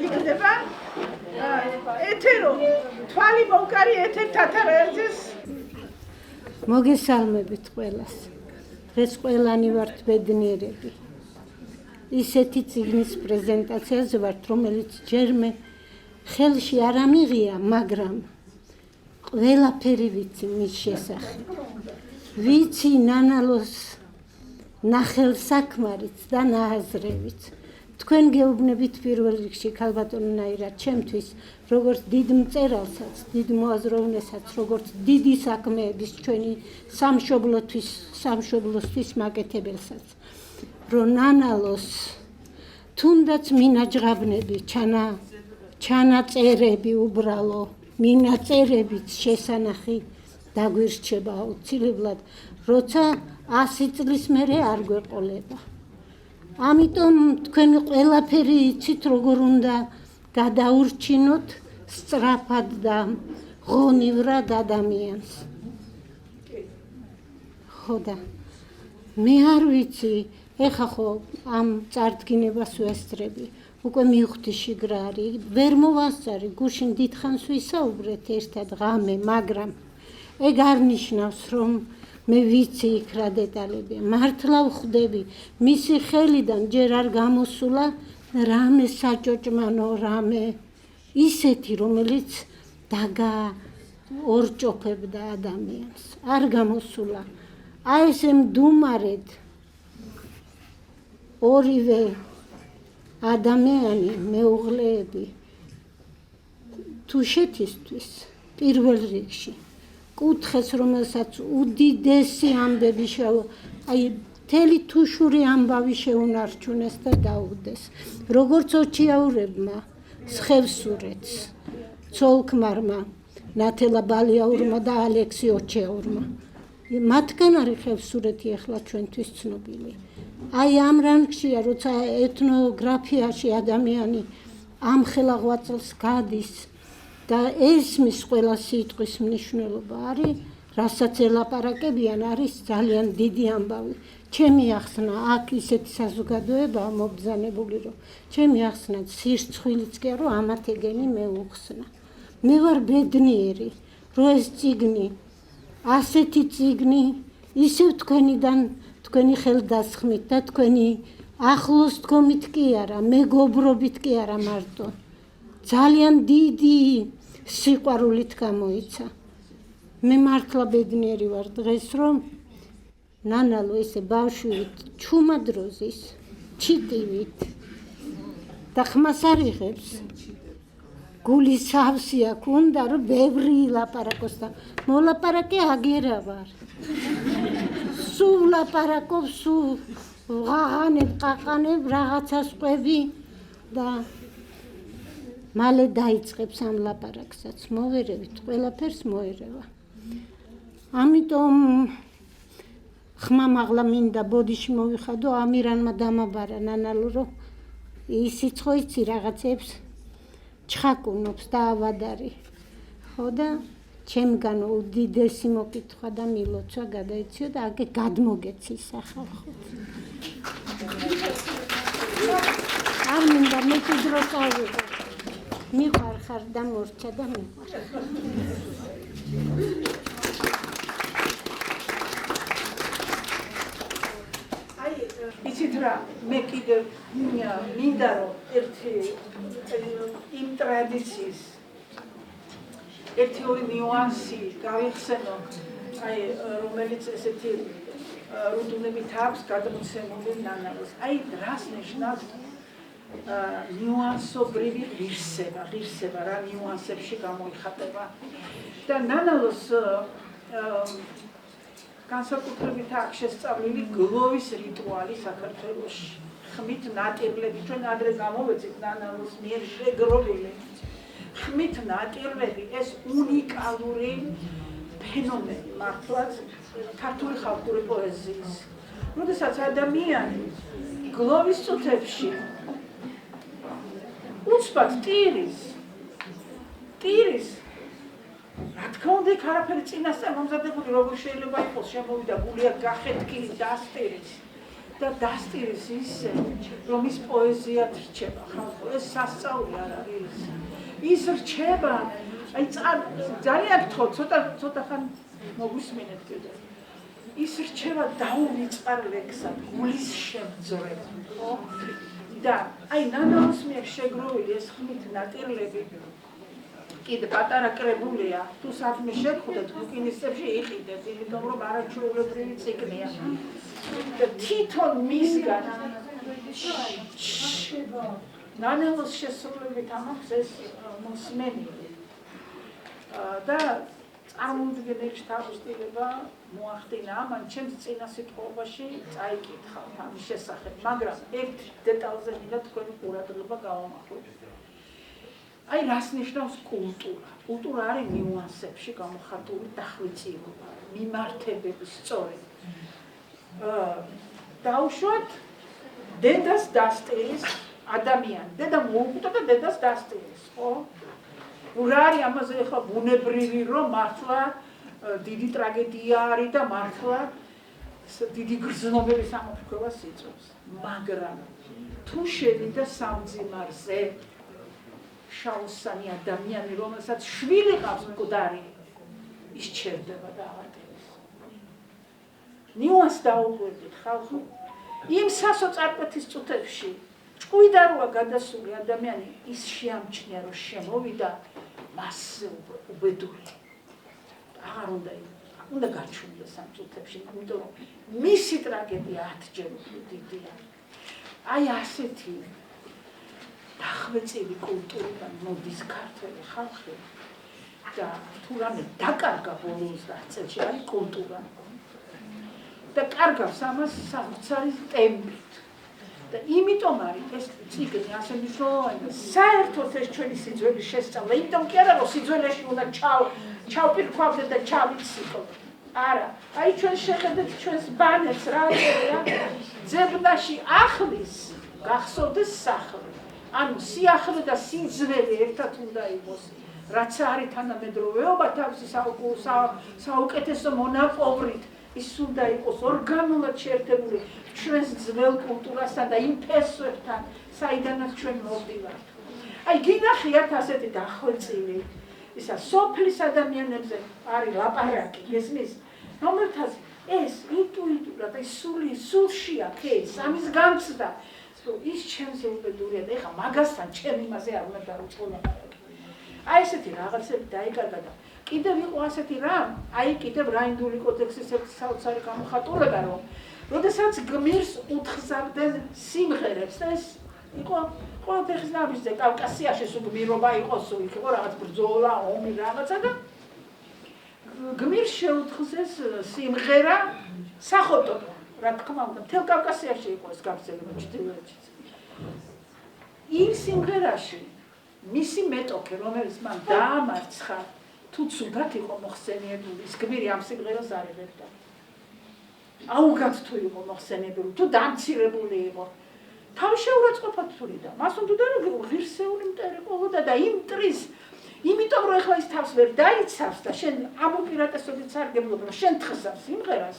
[SPEAKER 1] იქნება ეთერო თვალი მომკარი ეთერ თათარაძეს
[SPEAKER 5] მოგესალმებით ყველას. დღეს ყველანი ვართ ბედნიერები. ისეთი წიგნის პრეზენტაციაზე ვართ, რომელიც ჯერმე ხელში არ ამიღია, მაგრამ ყველაფერი ვიცი მის შესახებ. ვიცი ნანალოს ნახელსაქმარიც და ნააზრევიც. თქვენ გეუბნებით პირველ რიგში ქალბატონნაირად ჩემთვის, როგორც დიდ მწერალსაც, დიდ მოაზროვნესაც, როგორც დიდი საქმეების ჩვენი სამშობლოსთვის მაკეთებელსაც, რომ ნანალოს თუნდაც მინაჯღაბნები, ჩანაწერები უბრალო, მინაწერებიც შესანახი დაგვირჩება აუცილებლად, როცა 100 წლის მერე არ გვეყოლება. ამიტომ თქვენ ყველაფერი იცით, როგორ უნდა გადაურჩინოთ სწრაფად და ღონივრად ადამიანს. ხო და მე არ ვიცი, ეხა ხო ამ წარდგინებას ვესწრები, უკვე მივხვდი შიგრა არის, ვერ მოვასწარი, გუშინ დიდხანს ვისაუბრეთ ერთად ღამე, მაგრამ ეგ არ ნიშნავს, რომ მე ვიცი იქ რა დეტალებია. მართლა ვხვდები, მისი ხელიდან ჯერ არ გამოსულა რამე საჭოჭმანო, რამე ისეთი, რომელიც ორჭოფებდა ადამიანს. არ გამოსულა. აი ესე მდუმარედ ორივე ადამიანი, მეუღლეები თუშეთისთვის პირველ რიგში კუთხეს, რომელსაც უდიდესი ამბები აი მთელი თუშური ამბავი შეუნარჩუნეს და დაუდეს. როგორც ოჩიაურებმა, სხევსურეთს, ცოლქმარმა, ნათელა ბალიაურმა და ალექსი ოჩიაურმა. მათგან არის ხევსურეთი ახლა ჩვენთვის ცნობილი. აი ამ რანგშია, როცა ეთნოგრაფიაში ადამიანი ამ ხელაღვაწლს გადის და ესმის ყველა სიტყვის მნიშვნელობა არის, რასაც ელაპარაკებიან, არის ძალიან დიდი ამბავი. ჩემი ახსნა, აქ ისეთი საზოგადოებაა მობრძანებული, რომ ჩემი ახსნა სირცხვილიც კი არა, ამათ ეგენი მეუხსნა. მე ვარ ბედნიერი, რომ ეს წიგნი, ასეთი წიგნი, ისევ თქვენიდან, თქვენი ხელდასხმით და თქვენი ახლოს დგომით კი არა, მეგობრობით კი არა მარტო. ძალიან დიდი სიყვარულით გამოიცა. მე მართლა ბედნიერი ვარ დღეს, რომ ნანალო ესე ბავშვით, ჩუმადროზის, ჩიტივით და ხმას არ იღებს. გული სავსე აქვს, უნდა რომ ბევრი ლაპარაკოს და მოლაპარაკე აგერა ვარ. სულ ლაპარაკობ, სულ ვაღანებ, ყაყანებ, რაღაცას ყვები და მალე დაიწყებს ამ ლაპარაკსაც. მოვერევით, ყველაფერს მოერევა. ამიტომ ხმამაღლა მინდა ბოდიში მოვიხადო, ამირანმა დამაბარა ნანალო, რომ ისიც ხო იცი რაღაცებს ჩხაკუნობს და ავადარი. ხო და ჩემგანო უდიდესი მოკითხვა და მილოცვა გადაიციო და აგე გადმოგეცის ახალხოთ. არ მინდა მეტი დრო წავიღო. მიყვარ ხარ და მორჩა და მიყვარ.
[SPEAKER 1] იცით რა, მე კიდე მინდა რომ ერთი იმ ტრადიციის ერთი ორი ნიუანსი გავიხსენო, აი რომელიც ესეთი რუდუნებით აქვს გადმოცემული ნანალოს. აი რას ნიშნავს ნიუანსობრივი ღირსება, რა ნიუანსებში გამოიხატება. და ნანალოს განსაკუთრებით აქვს შესწავლილი გლოვის რიტუალი საქართველოში. ხმით ნატირლები, ჩვენ ადრე გამოვეცით ნანალოს მიერ შეგროვილი. ხმით ნატირლები ეს უნიკალური ფენომენი მართლაც ქართული ხალხური პოეზიის. როდესაც ადამიანი გლოვის წუთებში უცბად ტირის რა თქმა უნდა იქ არაფერი წინასწარ მომზადებული, როგორ შეიძლება იყოს, შემოვიდა გულია გახეთქილი და ასტირის და დასტირის ისე, რომ ის პოეზიად რჩება ხალხო, ეს სასწაული არ არის. ის რჩება, აი ძალიან ცოტა ხან მოგვისმინეთ კიდე. ის რჩება დაუვიწყარ ლექსად, გულის შემძრებ, ხო? და აი ნანაოს მიერ შეგროვილი ეს ხმით ნაწილები კიდე პატარა კრებულია, თუ საქმე შეგხვდეთ, ბუკინისტებში იყიდეთ, იმიტომ რომ არაჩვეულებრივი წიგნია. და თვითონ მისგან ნანაოს შესრულებით ამას ეს მოსმენილი. და წარმოუდგენელი შთაბეჭდილება მოახდინა, მან ჩემს წინა სიტყვაში წაიკითხავთ ამის შესახებ, მაგრამ ერთ დეტალზე მინდა თქვენი ყურადღება გავამახვილოთ. აი რას ნიშნავს კულტურა? კულტურა არის ნიუანსებში გამოხატული დახვეწილობა, მიმართებების სწორედ. დაუშვათ დედას დასტირის ადამიანი. დედა მოუკვდა და დედას დასტირის, ხო? რა არის ამაზე ახლა ბუნებრივი რომ მართლა დიდი ტრაგედია არის და მართლა დიდი გრძნობების ამოფრქვევას იწვევს. მაგრამ თუ შევიდა სამძიმარზე შაუსანი ადამიანი, რომელსაც შვილი ყავს მკვდარი, ის ჩერდება და აღარ ნიუანს დაუკვირდით ხალხო. იმ სასოწარკვეთის წუთებში ჭკვიდა როა გადასული ადამიანი ის შეამჩნია რომ შემოვიდა მასზე უბედური. აღარ უნდა გაჩვენდეს ამ წუთებში, იმიტომ რომ მისი ტრაგედია 10-ჯერ უფრო დიდია. აი ასეთი დახვეწილი კულტურიდან მოდის ქართველი ხალხი და თუ რამე დაკარგა ბოლო 30 წელში არის კულტურა. და კარგავს ამას საოცარი ტემპით. და იმიტომ არის ეს წიგნი ასე მნიშვნელოვანი. საერთოდ ეს ჩვენი სიძველის შესწავლა, იმიტომ კი არა რომ სიძველეში უნდა ჩავპირქვავდეთ და ჩავიციკოთ. არა, აი ჩვენ შეხედეთ ჩვენს ბანებს რა წერია, ძებნაში ახლის გახსოვდეს სახლი. ანუ სიახლე და სიძველი ერთად უნდა იყოს. რაც არის თანამედროვეობა თავისი საუკეთესო მონაპოვრით, ის უნდა იყოს ორგანულად შეერთებული ჩვენს ძველ კულტურასთან და იმ ფესვებთან, საიდანაც ჩვენ მოვდივართ. აი გინახიათ ასეთი დახვეწილი, ისა სოფლის ადამიანებზე არის ლაპარაკი, გესმის, რომელთაც ეს ინტუიტურად, აი სულში აქვს ეს, ამის განცდა, ის ჩემზე უბედურია და ეხა მაგასთან ჩემ იმაზე არ უნდა დავიწყო ლაპარაკი. აი ესეთი რაღაცები დაიკარგა და კიდევ იყო ასეთი რამ, აი კიდევ რაინდული კოდექსის ერთი საოცარი გამოხატულება, რომ როდესაც გმირს უთხზავდნენ სიმღერებს და ეს იყო ყველაფერს ნაბიჯზე კავკასიაში სულ გმირობა იყო, სულ იყო რაღაც ბრძოლა, ომი რაღაცა და გმირს შეუთხზეს სიმღერა სახოტო, რა თქმა უნდა, მთელ კავკასიაში იყო ეს გავრცელება ჩრდილოეთშიც. იმ სიმღერაში მისი მეტოქე, რომელიც მან დაამარცხა, თუ ცუდად იყო მოხსენიებული, ის გმირი ამ სიმღერას არ იღებდა. აუგად თუ იყო მოხსენიებული, თუ დამცირებული იყო. თავშეურაცხყოფა თვლიდა. მას უნდა რომ ღირსეული მტერი ყოლოდა და იმ მტრის, იმიტომ რომ ეხლა ის თავს ვერ დაიცავს და შენ ამ უპირატესობით სარგებლობ, რომ შენ თხზავს სიმღერას,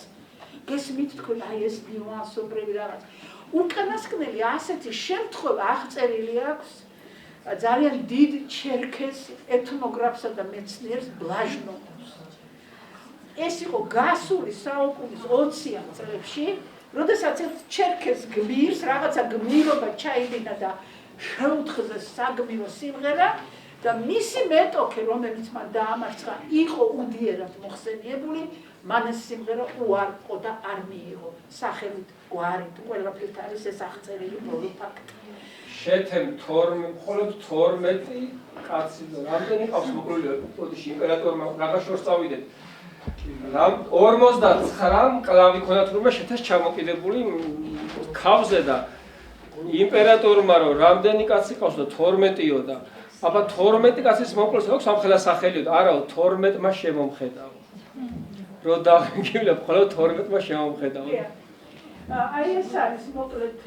[SPEAKER 1] გესმით თქვენ აი ეს ნიუანსობრივი რაღაც. უკანასკნელი ასეთი შემთხვევა აღწერილი აქვს ძალიან დიდ ჩერქეს ეთნოგრაფსა და მეცნიერს ბლაჟნოვს. ეს იყო გასული საუკუნის 20-იან წლებში, როდესაც ერთ ჩერქეს გმირს რაღაცა გმირობა ჩაიდინა და შეუთხზეს საგმირო სიმღერა და მისი მეტოქე, რომელიც მან დაამარცხა, იყო უდიერად მოხსენიებული, მან ეს სიმღერა უარყო და არ მიიღო. სახელით, გვარით, ყველაფერთ არის ეს აღწერილი ბოლო ფაქტი.
[SPEAKER 6] შეთემ მხოლოდ 12 კაცი და რამდენი ყავს მოკლული პოდიში იმპერატორმა რაღაც შორს წავიდეთ. 59 მკლავი ქონათ რომ შეთეს ჩამოკიდებული ქავზე და იმპერატორმა რომ რამდენი კაცი ყავს და 12-იო და აბა 12 კაცის მოკლეს აქვს ამხელა სახელიო და არაო 12-მა შემომხედაო. რო დავიგივლებ მხოლოდ 12-მა შემომხედაო.
[SPEAKER 1] აი ეს არის მოკლედ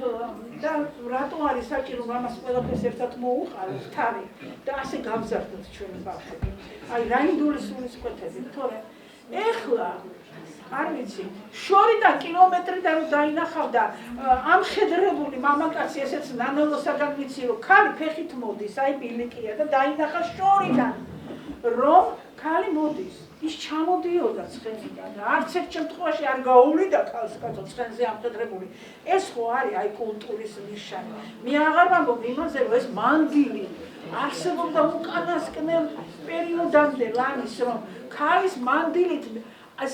[SPEAKER 1] და რატო არის საჭირო ამას ყველაფერს ერთად მოუყაროთ თავი და ასე გავზარდოთ ჩვენი ბავშვები. აი რაინდული სულისკვეთები, თორე ეხლა არ ვიცი, შორიდან კილომეტრიდან რომ დაინახავდა ამხედრებული მამაკაცი, ესეც ნანოლოსაგან ვიცი, რომ ქალი ფეხით მოდის, აი ბილიკია და დაინახა შორიდან, რომ ქალი მოდის. ის ჩამოდიოდა ცხენიდან და არც ერთ შემთხვევაში არ გაუვლიდა ქალს კაცო ცხენზე ამხედრებული. ეს ხო არის აი კულტურის ნიშანი. მე აღარ ვამბობ იმაზე, რომ ეს მანდილი არსებობდა უკანასკნელ პერიოდამდე ლანის, რომ ქალის მანდილით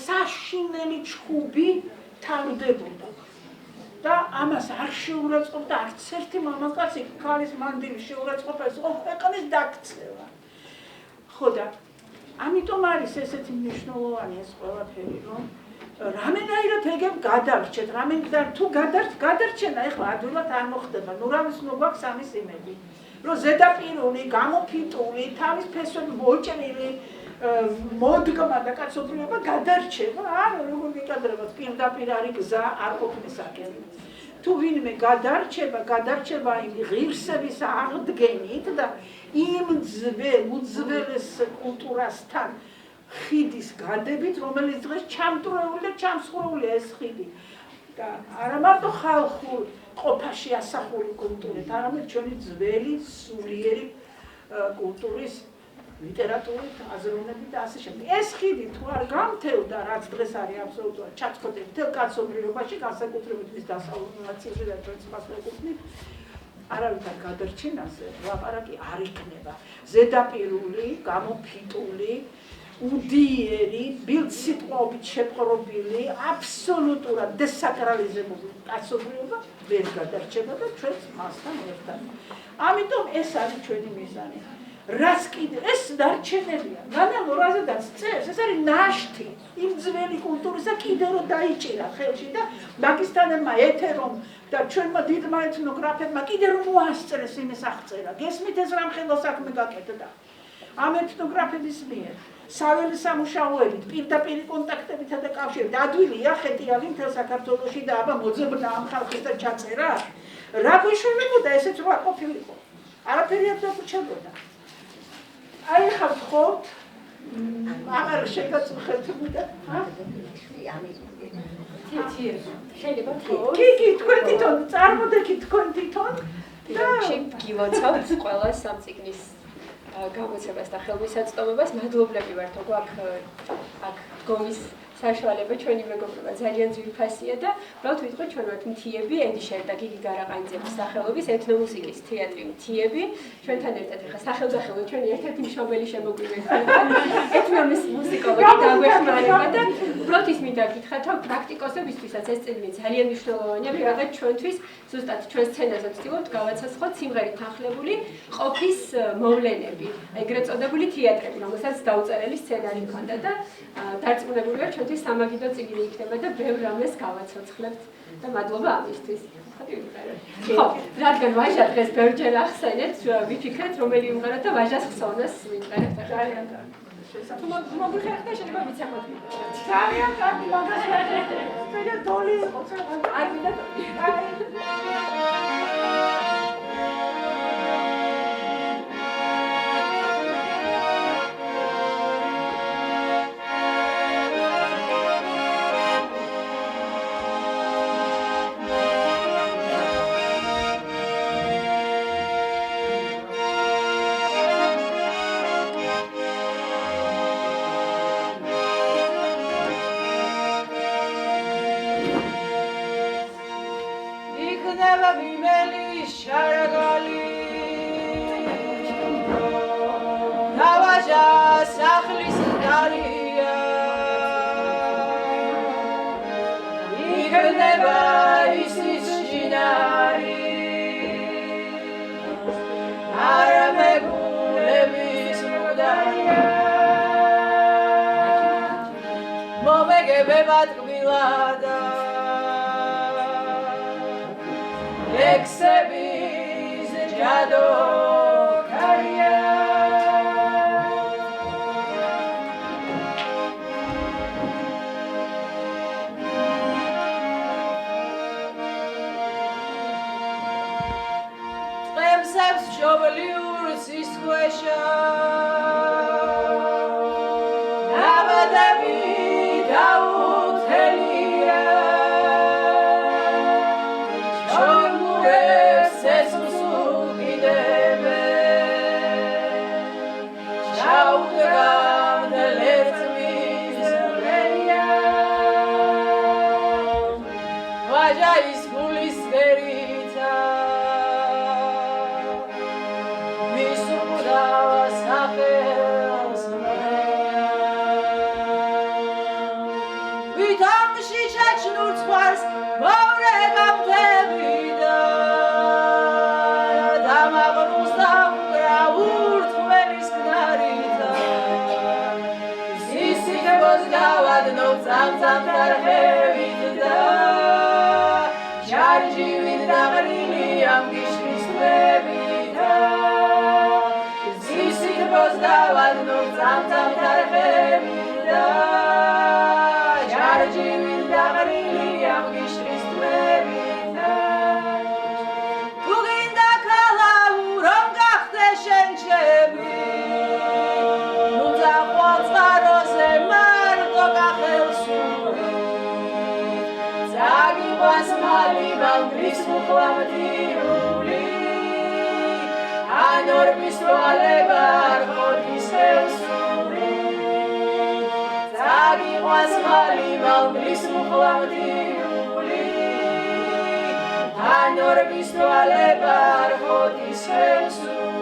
[SPEAKER 1] საშინელი ჩხუბი თავდებოდა. და ამას არ შეურაცხყოფდა არც ერთი მამაკაცი ქალის მანდილის შეურაცხყოფას იყო ქვეყნის დაქცევა. ხო და ამიტომ არის ესეთი მნიშვნელოვანი ეს ყველაფერი, რომ რამენაირად ეგებ გადარჩეთ, თუ გადარჩენა ეხლა ადვილად არ მოხდება, ნუ რამის ნუ გვაქვს ამის იმედი, რომ ზედაპირული, გამოფიტული, თავის ფესვები მოჭრილი მოდგმა და კაცობრიობა გადარჩება, არა როგორ მიკადრებათ, პირდაპირ არის გზა არ ყოფნისაკენ. თუ ვინმე გადარჩება იმ ღირსების აღდგენით და იმ უძველეს კულტურასთან ხიდის გადებით, რომელიც დღეს ჩამტვრეული და ჩამსხვრეულია ეს ხიდი. და არა მარტო ხალხურ ყოფაში ასახული კულტურით, არამედ ჩვენი ძველი სულიერი კულტურის ლიტერატურით, აზროვნებით და ასე შემდეგ. ეს ხიდი თუ არ გამთევდა, რაც დღეს არის აბსოლუტურად ჩაწყვეტილი მთელ კაცობრიობაში, განსაკუთრებით მის დასავლურ და ჩვენს მას ეკუთვნით, არავითარ გადარჩენაზე ლაპარაკი არ იქნება. ზედაპირული, გამოფიტული, უდიერი, ბილდსიტყვაობით შეპყრობილი, აბსოლუტურად დესაკრალიზებული კაცობრიობა ვერ გადარჩება და ჩვენს მასთან ერთად. ამიტომ ეს არის ჩვენი მიზანი. რაც კიდე ეს დარჩენილია, მაგრამ რაზედაც წეს, ეს არის ნაშთი იმ ძველი კულტურისა კიდე რომ დაიჭირა ხელში და პაკისტანელმა ეთერომ და ჩვენმა დიდმა ეთნოგრაფებმა კიდე რომ მოასწრეს იმის აღწერა. გესმით ეს რამხელა საქმე გაკეთდა. ამ ეთნოგრაფების მიერ საველე სამუშაოებით, პირდაპირ კონტაქტებითა და კავშირებით ადვილია ხეტიალი მთელ საქართველოში და აბა მოძებნა ამ ხალხის და ჩაწერა. რა გვეშველებოდა ესეც რო არ ყოფილიყო. არაფერი არ დაგვრჩებოდა. აი ხარ ხო? აღარ შეგაწუხებდა. შეიძლება კი, თქვენ თვითონ წარმოდექით თქვენ თვითონ და
[SPEAKER 7] გილოცავთ ყველა სამწიგნის გამოცებას და ხელმისაწვდომებას. მადლობლები ვართ, რომ აქ დგომის საშუალება ჩვენი მეგობრობა ძალიან ძვირფასია და უბრალოდ ვიტყვი ჩვენ ვართ მთიები, ედიშერ და გიგი გარაყანიძის სახელობის ეთნომუსიკის თეატრი მთიები. ჩვენთან ერთად ახლა სახელმძახელო ჩვენი ერთ-ერთი მშობელი შემოგვიყვება. ეთნომუსიკოლოგი დაგვეხმარება და უბრალოდ ის მინდა გითხრათ, რომ პრაქტიკოსებისთვისაც ეს წიგნი ძალიან მნიშვნელოვანია, პირადად ჩვენთვის, ზუსტად ჩვენ სცენაზე ვცდილობთ გავაცოცხლოთ სიმღერით თანხლებული ყოფის მოვლენები, ეგრეთ წოდებული თეატრები, რომელსაც დაუწერელი სცენარი ჰქონდა და დარწმუნებული ვარ ჩვენთვის სამაგიდო წიგნი იქნება და ბევრ რამეს გავაცოცხლებთ და მადლობა ამისთვის. ხო, რადგან ვაჟა დღეს ბევრჯერ ახსენეთ, ვიფიქრეთ რომელი უმღეროთ და ვაჟას ხსოვნას ვიმღერებთ ახლა. თუ მოგვიხერხდა შეიძლება ვიცახოთ.
[SPEAKER 1] ძალიან კარგი, მაგას ვაჭერთ. დოლი იყო, არ მინდა დოლი.
[SPEAKER 8] David,
[SPEAKER 1] სახელს ვითამში ჩაჩნურ ცხვარს მოვრე გამთებიდა დამაღრუს დამკრა ურთმელის ქნარითა სისიქბოს გავადნო წამწამ დარხევით და ჯარჯივით დაღრილი ამ გიშრის თვებითა სისიქბოს გავადნო წამწამ დარხევით და ჯარჯივით დაღრილი ამ გიშრის თვებითა თუ გინდა ქალავ რომ გახდე შენ ჩემი ნუ წახვალ წყაროზე მარტო გახელსური წაგიყვანს მალი მალგრის მუხლამდირული ან ორმის თვალება არ ხოთის ხევსური წაგიყვანს მალი მალგრის მუხლამდირული ან ორმის თვალება არ ხოთის ხევსური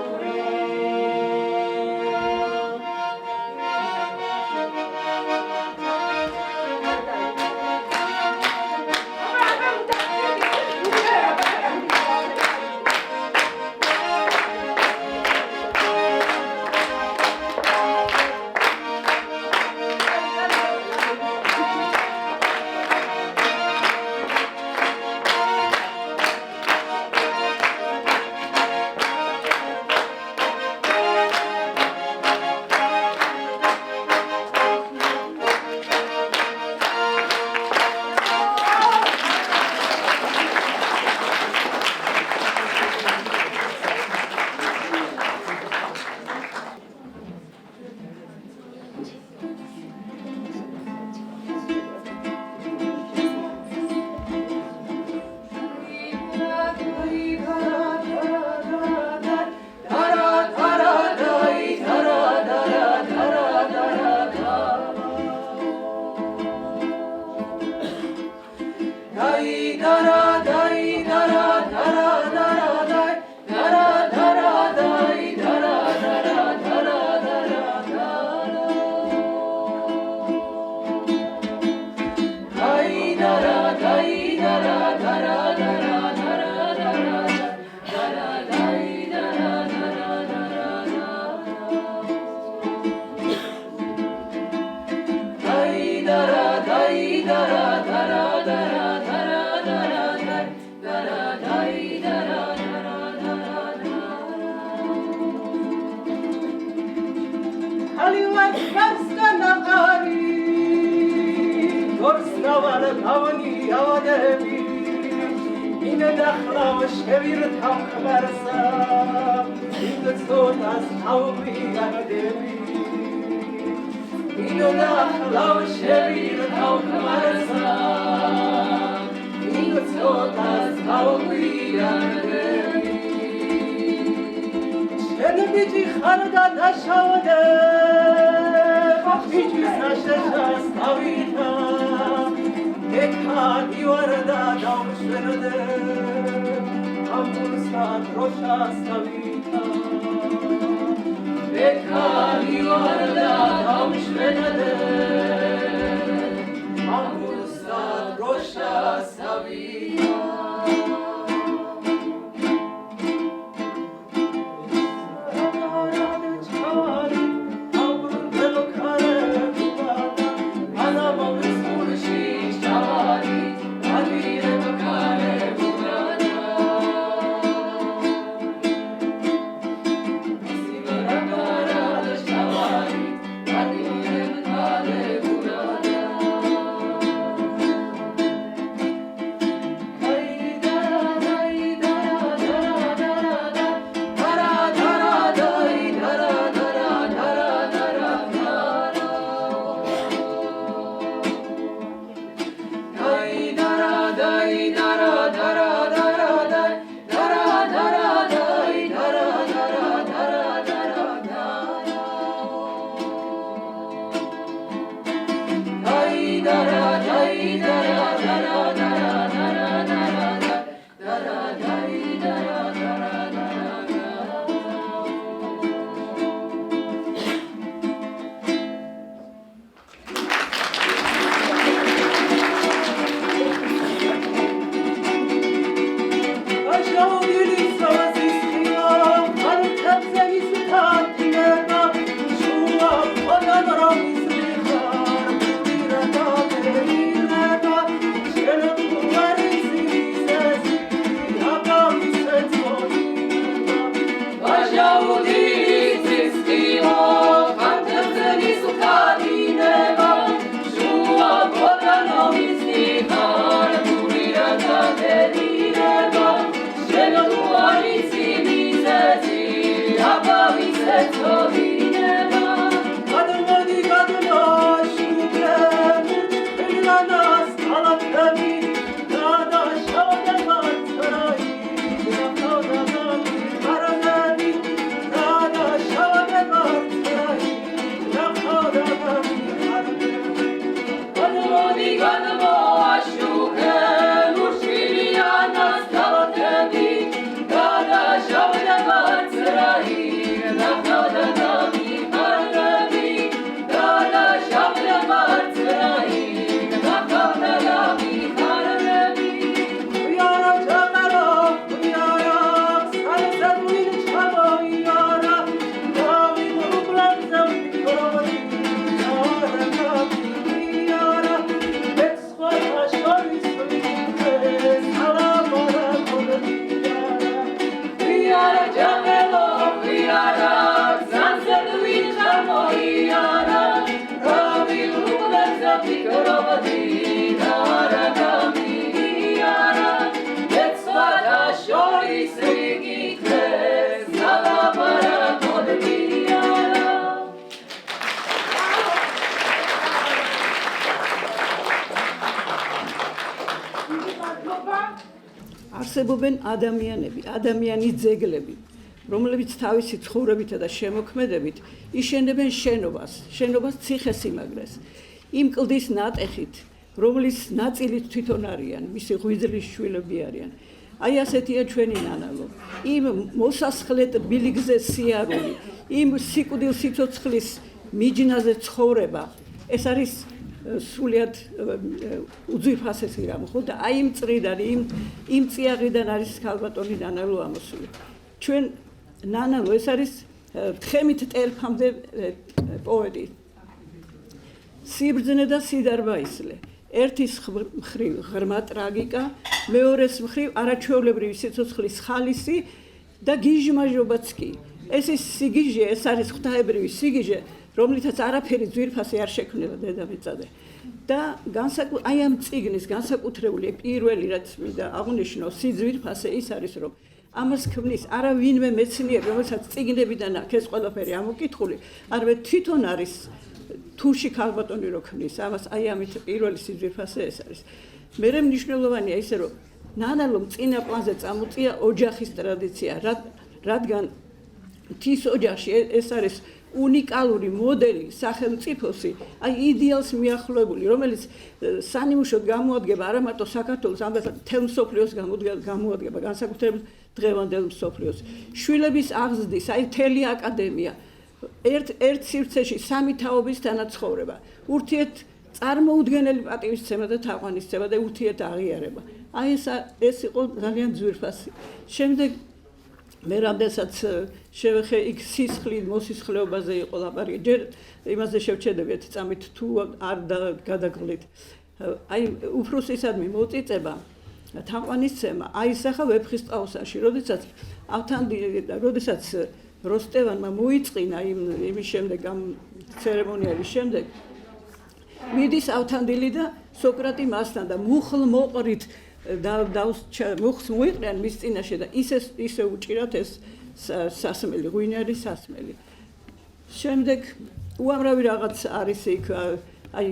[SPEAKER 8] არსებობენ ადამიანები, ადამიანის ძეგლები, რომლებიც თავისი ცხოვრებითა და შემოქმედებით იშენებენ შენობას ციხესიმაგრეს. იმ კლდის ნატეხით, რომლის ნაწილიც თვითონ არიან, მისი ღვიძლის შვილები არიან. აი ასეთია ჩვენი ნანალო. იმ მოსასხლე ტბილი გზის სიარული, იმ სიკვდილ სიცოცხლის მიჯნაზე ცხოვრება, ეს არის სულიად უძვირფასესი რამ, ხო და აი იმ წრიდან, იმ წიაღიდან არის ქალბატონი ნანალო ამოსული. ჩვენ ნანალო ეს არის თხემით ტერფამდე პოეტი. სიბრძნე და სიდარბაისლე. ერთის მხრივ ღრმა ტრაგიკა, მეორეს მხრივ არაჩვეულებრივი სიცოცხლის ხალისი და გიჟმაჟობაც კი. ეს ის სიგიჟე, ეს არის ღვთაებრივი სიგიჟე, რომლითაც არაფერი ძვირფასი არ შექმნება დედამიწაზე. და აი ამ წიგნის განსაკუთრებული პირველი რაც მინდა აღვნიშნო სიძვირფასე ის არის რომ ამას ქმნის არა ვინმე მეცნიერი, რომელსაც წიგნებიდან აქვს ეს ყველაფერი ამოკითხული, არამედ თვითონ არის თურში ქალბატონი რო ქმნის ამას, აი ამით პირველი სიძვირფასე ეს არის. მერე მნიშვნელოვანია ისე რომ ნანალომ წინა პლანზე წამოწია ოჯახის ტრადიცია, რადგან მთის ოჯახში ეს არის უნიკალური მოდელი სახელმწიფოსი, აი იდეალს მიახლოებული, რომელიც სანიმუშოდ გამოადგება არა მარტო საქართველოს, ამბობთ თელ მსოფლიოს გამოადგება, განსაკუთრებით დღევანდელ მსოფლიოს. შვილების აღზრდის, აი მთელი აკადემია, ერთ სივრცეში სამი თაობის თანაცხოვრება, ურთიერთ წარმოუდგენელი პატივისცემა და თაყვანისცემა და ურთიერთ აღიარება. აი ეს იყო ძალიან ძვირფასი. შემდეგ მე რამდენსაც შევეხე იქ სისხლის მოსისხლეობაზე იყო ლაპარაკი, ჯერ იმაზე შევჩედები ერთი წამით თუ არ გადაგვლით. აი უფროსისადმი მოწიწება თაყვანისცემა აისახა ვეფხისტყაოსანში, როდესაც როსტევანმა მოიწყინა იმის შემდეგ ამ ცერემონიალის შემდეგ მიდის ავთანდილი და სოკრატი მასთან და მუხლ მოყრით მუხლს მოიყრიან მის წინაშე და ისე უჭირათ ეს სასმელი, ღვინიარი სასმელი. შემდეგ უამრავი რაღაც არის იქ აი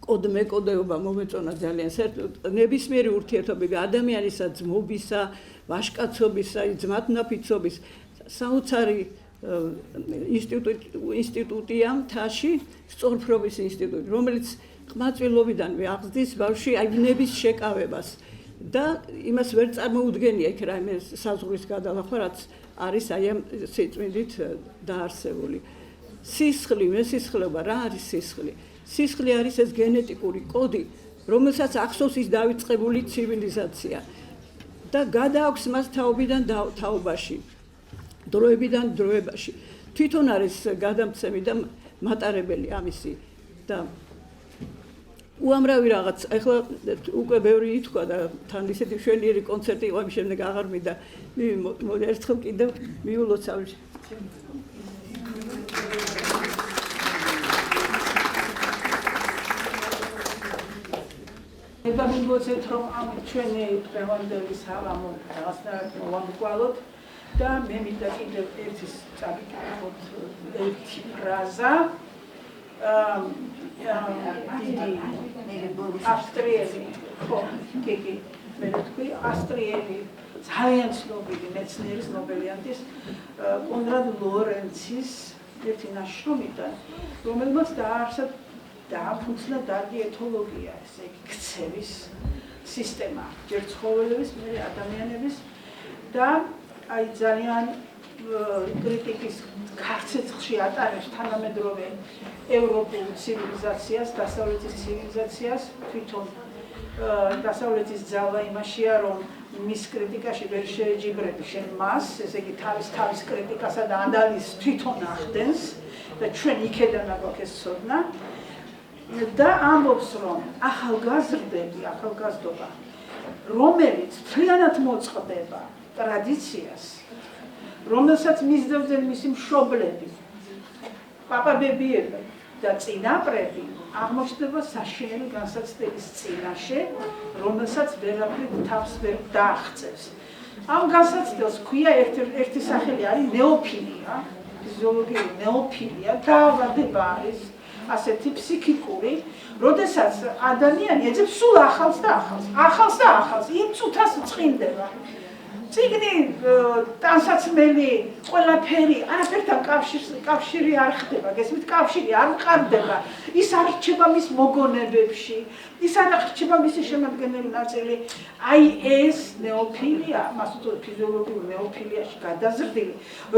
[SPEAKER 8] კოდმეკოდეობა მომეწონა ძალიან საერთოდ ნებისმიერი ურთიერთობები ადამიანისა ძმობისა, ვაჟკაცობისა, ძმათნაფიცობის საოცარი ინსტიტუტია მთაში, სწორფრობის ინსტიტუტი, რომელიც ყმაწვილობიდანვე აღზრდის ბავშვი აი ნების შეკავებას და იმას ვერ წარმოუდგენია იქ რაიმე საზღვრის გადალახვა, რაც არის აი ამ სიწმინდით დაარსებული. სისხლი, მესისხლობა, რა არის სისხლი? სისხლი არის ეს გენეტიკური კოდი, რომელსაც ახსოვს ის დავიწყებული ცივილიზაცია და გადააქვს მას თაობიდან თაობაში. დროებიდან დროებაში. თვითონ არის გადამცემი და მატარებელი ამისი და უამრავი რაღაც, ახლა უკვე ბევრი ითქვა და თან ისეთი მშვენიერი კონცერტი იყო, ამის შემდეგ აღარ მინდა ერთხელ კიდევ მიულოცავ.
[SPEAKER 1] ება მიგოცეთ რომ ამ ჩვენი დღევანდელი საღამო რაღაცნაირად მოვამგვალოთ და მე მინდა კიდევ ერთის წაგიკითხოთ ერთი ფრაზა ავსტრიელი ხო კი მე ვთქვი ავსტრიელი ძალიან ცნობილი მეცნიერის ნობელიანტის კონრად ლორენცის ერთი ნაშრომიდან რომელმაც დააფუძნა დარგი ეთოლოგია ესე იგი ქცევის სისტემა ჯერ ცხოველების მერე ადამიანების და აი ძალიან კრიტიკის ქარცეცხლში ატარებს თანამედროვე ევროპულ ცივილიზაციას, დასავლეთის ცივილიზაციას, თვითონ დასავლეთის ძალა იმაშია, რომ მის კრიტიკაში ვერ შეეჯიბრები შენ მას, ესე იგი თავის კრიტიკასა და ანალიზს თვითონ ახდენს და ჩვენ იქედან აგვაქვს ეს ცოდნა და ამბობს, რომ ახალგაზრდობა, რომელიც მთლიანად მოწყდება ტრადიციას, რომელსაც მისდევდნენ მისი მშობლები, პაპაბებიები და წინაპრები, აღმოჩნდება საშინელი განსაცდელის წინაშე, რომელსაც ვერაფრით თავს ვერ დააღწევს. ამ განსაცდელს ქვია ერთი სახელი არის ნეოფილია, ფიზიოლოგიური ნეოფილია, დაავადება არის, ასეთი ფსიქიკური, როდესაც ადამიანი ეძებს სულ ახალს და ახალს, იმ წუთას წყინდება. წიგნი, ტანსაცმელი, ყველაფერი, არაფერთან კავშირი არ ხდება, გესმით, კავშირი არ მყარდება, ის არ რჩება მის მოგონებებში, ის არ რჩება მისი შემადგენელი ნაწილი. აი ეს ნეოფილია, მას უწოდებენ ფიზიოლოგიურ ნეოფილიაში გადაზრდილი,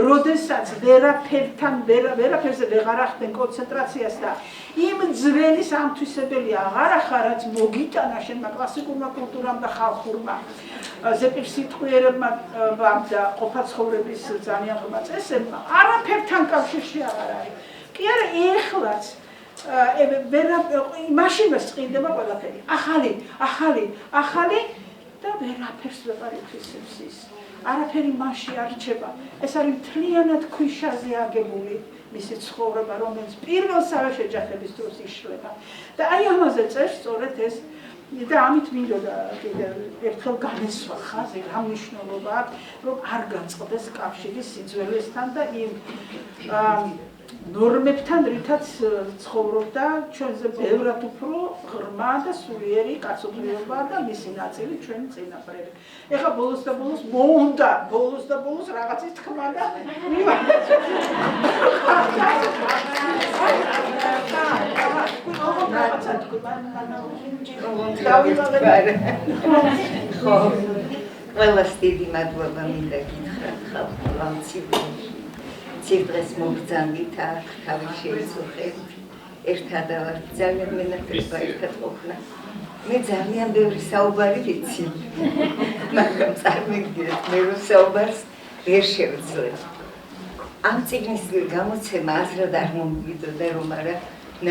[SPEAKER 1] როდესაც ვერაფერზე ვეღარ ახდენ კონცენტრაციას და იმ ძვენის ამთვისებელი აღარ ახარ, რაც მოგიტანა შენმა კლასიკურმა კულტურამ და ხალხურმა ზეპირსიტყვიერებმა და ყოფაცხოვრების ძალიან ღრმა წესებმა არაფერთან კავშირში აღარ არის. კი არა, ეხლაც მაშინვე წყინდება ყველაფერი. ახალი და ვერაფერს ვეღარ ითვისებს ის. არაფერი მასში არ რჩება. ეს არის მთლიანად ქვიშაზე აგებული მისი ცხოვრება, რომელიც პირველ სავე შეჯახების დროს იშლება. და აი ამაზე წერს სწორედ ეს და ამით მინდოდა კიდევ ერთხელ განესვა ხაზი, რა მნიშვნელობა აქვს, რომ არ გაწყდეს კავშირი სიძველესთან და იმ ნორმებთან, რითაც ცხოვრობდა ჩვენზე ბევრად უფრო ღრმა და სულიერი კაცობრიობა და მისი ნაწილი ჩვენი წინაპრები. ეხლა ბოლოს და ბოლოს რაღაცის თქმა და
[SPEAKER 2] ყველას დიდი მადლობა მინდა გითხრათ ხალხო ცივდღეს მოგძანდით აქ თავი შეიცოხეთ ერთადავართ ძალიან მენატრება ერთად ყოფნა მე ძალიან ბევრი საუბარი ვიცი მაგრამ წარმოგიდგენთ მე რომ საუბარს ვერ შევძლებ ამ წიგნის გამოცემა აზრად არ მომგვიდოდა რომ არა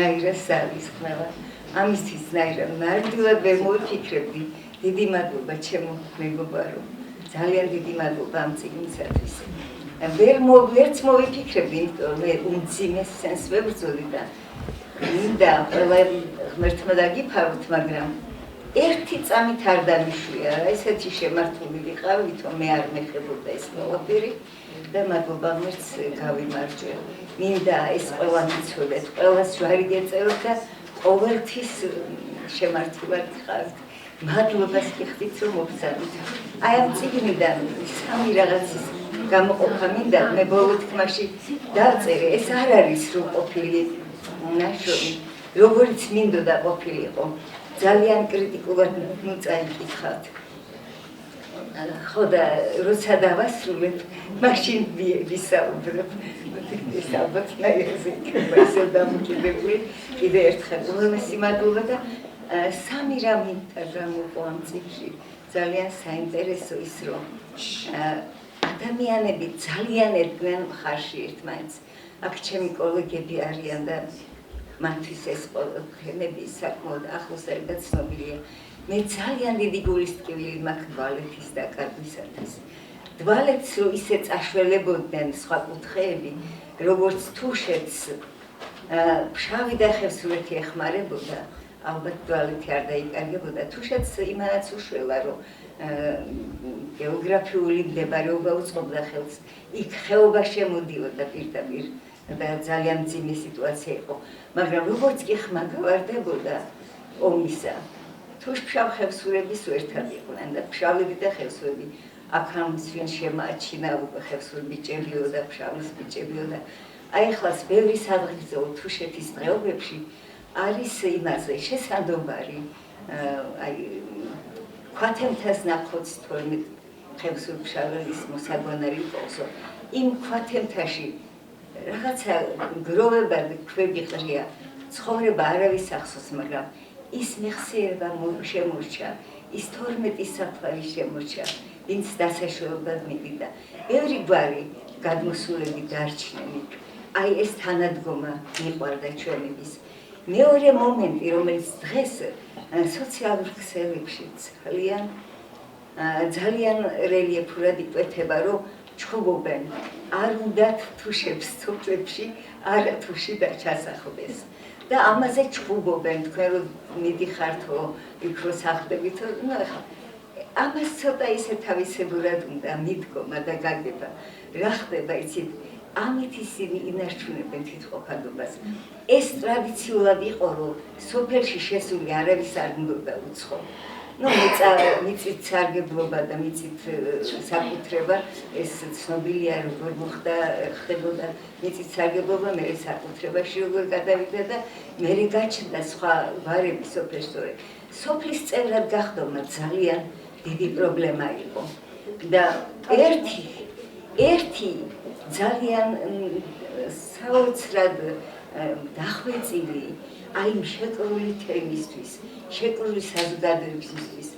[SPEAKER 2] ნაირა სალის ხმევა ამისთვის ნაირა ნამდვილად ვერ მოვიფიქრებდი დიდი მადლობა ჩემო მეგობარო ძალიან დიდი მადლობა ამ წიგნისათვის ვერც მოვიფიქრებდი იმიტომ მე უმძიმეს სენს ვებრძოლი და მინდა ყველა ღმერთმა დაგიფაროთ მაგრამ ერთი წამით არ დამიშვია რა ესეთი შემართული ვიყავ ვითომ მე არ მეხებოდა ეს ყველაფერი და მადლობა ღმერთს გავიმარჯვე მინდა ეს ყველა მიცოდეთ ყველას ჯვარი გეწეროთ და ყოველთვის შემართულად ხართ მადლობას გიხდით რომ მოგზავნით აი ამ წიგნიდან სამი რაღაცის გამოყოფა მინდა მე ბოლო თქმაში დავწერე ეს არ არის რომ ყოფილი ნაშრომი როგორც მინდოდა ყოფილიყო ძალიან კრიტიკულად წაიკითხავთ ხო და როცა დავასრულებ მაშინ ვისაუბრებ ეს ალბათ ნაირზე ისე დამოკიდებული კიდე ერთხელ უღელესი მადლობა და სამი რამ მინდა გამოყო ამ წიგნში ძალიან საინტერესო ის რომ ადამიანები ძალიან ედგნენ მხარში ერთმანეთს აქ ჩემი კოლეგები არიან და მათთვის ეს თემები საკმაოდ ახლოს და ცნობილია მე ძალიან დიდი გულისწყლილი მაქვს დვალეთის დაკარგვისათვის დვალეთს რომ ისე წაშველებოდნენ სხვა კუთხეები როგორც თუშეთს ფშავი და ხევსურეთი ეხმარებოდა ალბათ დვალეთი არ დაიკარგებოდა თუშეთს იმანაც უშველა რომ გეოგრაფიული მდებარეობა უწყობდა ხელს იქ ხეობა შემოდიოდა პირდაპირ და ძალიან მძიმე სიტუაცია იყო მაგრამ როგორც კი ხმა გავარდებოდა ომისა თუშ-ფშავ ხევსურების ერთად იყვნენ და ფშავები და ხევსურები აქ ჩვენ შემაჩინა ხევსური ბიჭებიო და ფშავის ბიჭებიო და აი ხლას ბევრი სადღეღო თუშეთის დღეობებში არის იმაზე შესაძლებელი აი ქვათემთას ნახოც თორმეტ ხევსურ-ფშაველის მოსაგვანარი ყოლსო იმ ქვათემთაში რაღაცა გროვება ქვები ყრია ცხოვრება არავის ახსოვს მაგრამ ის მეხსიერება შემორჩა ის 12 საფარი შემორჩა ვინც დასაშველად მივიდა ბევრი გვარი გადმოსულები დარჩნენ აი ეს თანადგომა მიყვარდა ჩვენების მეორე მომენტი რომელიც დღეს სოციალურ ქსელებში ძალიან რელიეფურად იკვეთება რომ ჩხუბობენ არ უნდათ თუშებს სოფლებში არა თუში და ჩასახლდეს და ამაზე ჩხუბობენ თქვენ რომ მიდიხართო იქ რო სახლდებითო ნუ ახლა ამას ცოტა ისე თავისებურად უნდა მიდგომა და გაგება რა ხდება იცით ამით ისინი ინარჩუნებენ თვითყოფადობას. ეს ტრადიციულად იყო, რომ სოფელში შესული არავის არ უნდა უცხო. მიწით სარგებლობა და მიწით საკუთრება ეს ცნობილია როგორ ხდებოდა მიწით სარგებლობა მე საკუთრებაში როგორ გადავიდა და მე გაჩნდა სხვა ვარები სოფელში. სოფლის წევრად გახდომა ძალიან დიდი პრობლემა იყო და ერთი ძალიან საოცრად დახვეწილი აი შეკრული თემისთვის, შეკრული საზოგადოებისთვის,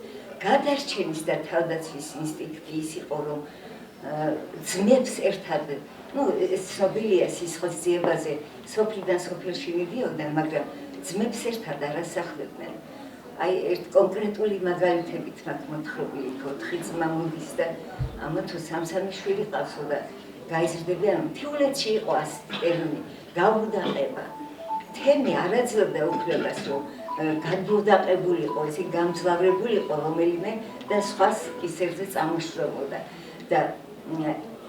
[SPEAKER 2] გადარჩენის და თავდაცვის ინსტინქტი ის იყო, რომ ძმებს ერთად, ცნობილია სისხლის ძიებაზე, სოფლიდან სოფელში მიდიოდნენ, მაგრამ ძმებს ერთად არ ასახლებდნენ. აი ერთ კონკრეტული მაგალითებით მაქვს მოთხრობილი, 4 ძმა მოდის და ამა თუ 3 შვილი ყავსო და გაიზრდებიან, მთიულეთში იყო ასეთი ტერმინი, გაუვდაყება. თემი არ აძლევდა უფლებას, რომ გადმოვდაყებულიყო, ესე გამძლავრებულიყო რომელიმე და სხვას ისერზე წამოშრომოდა. და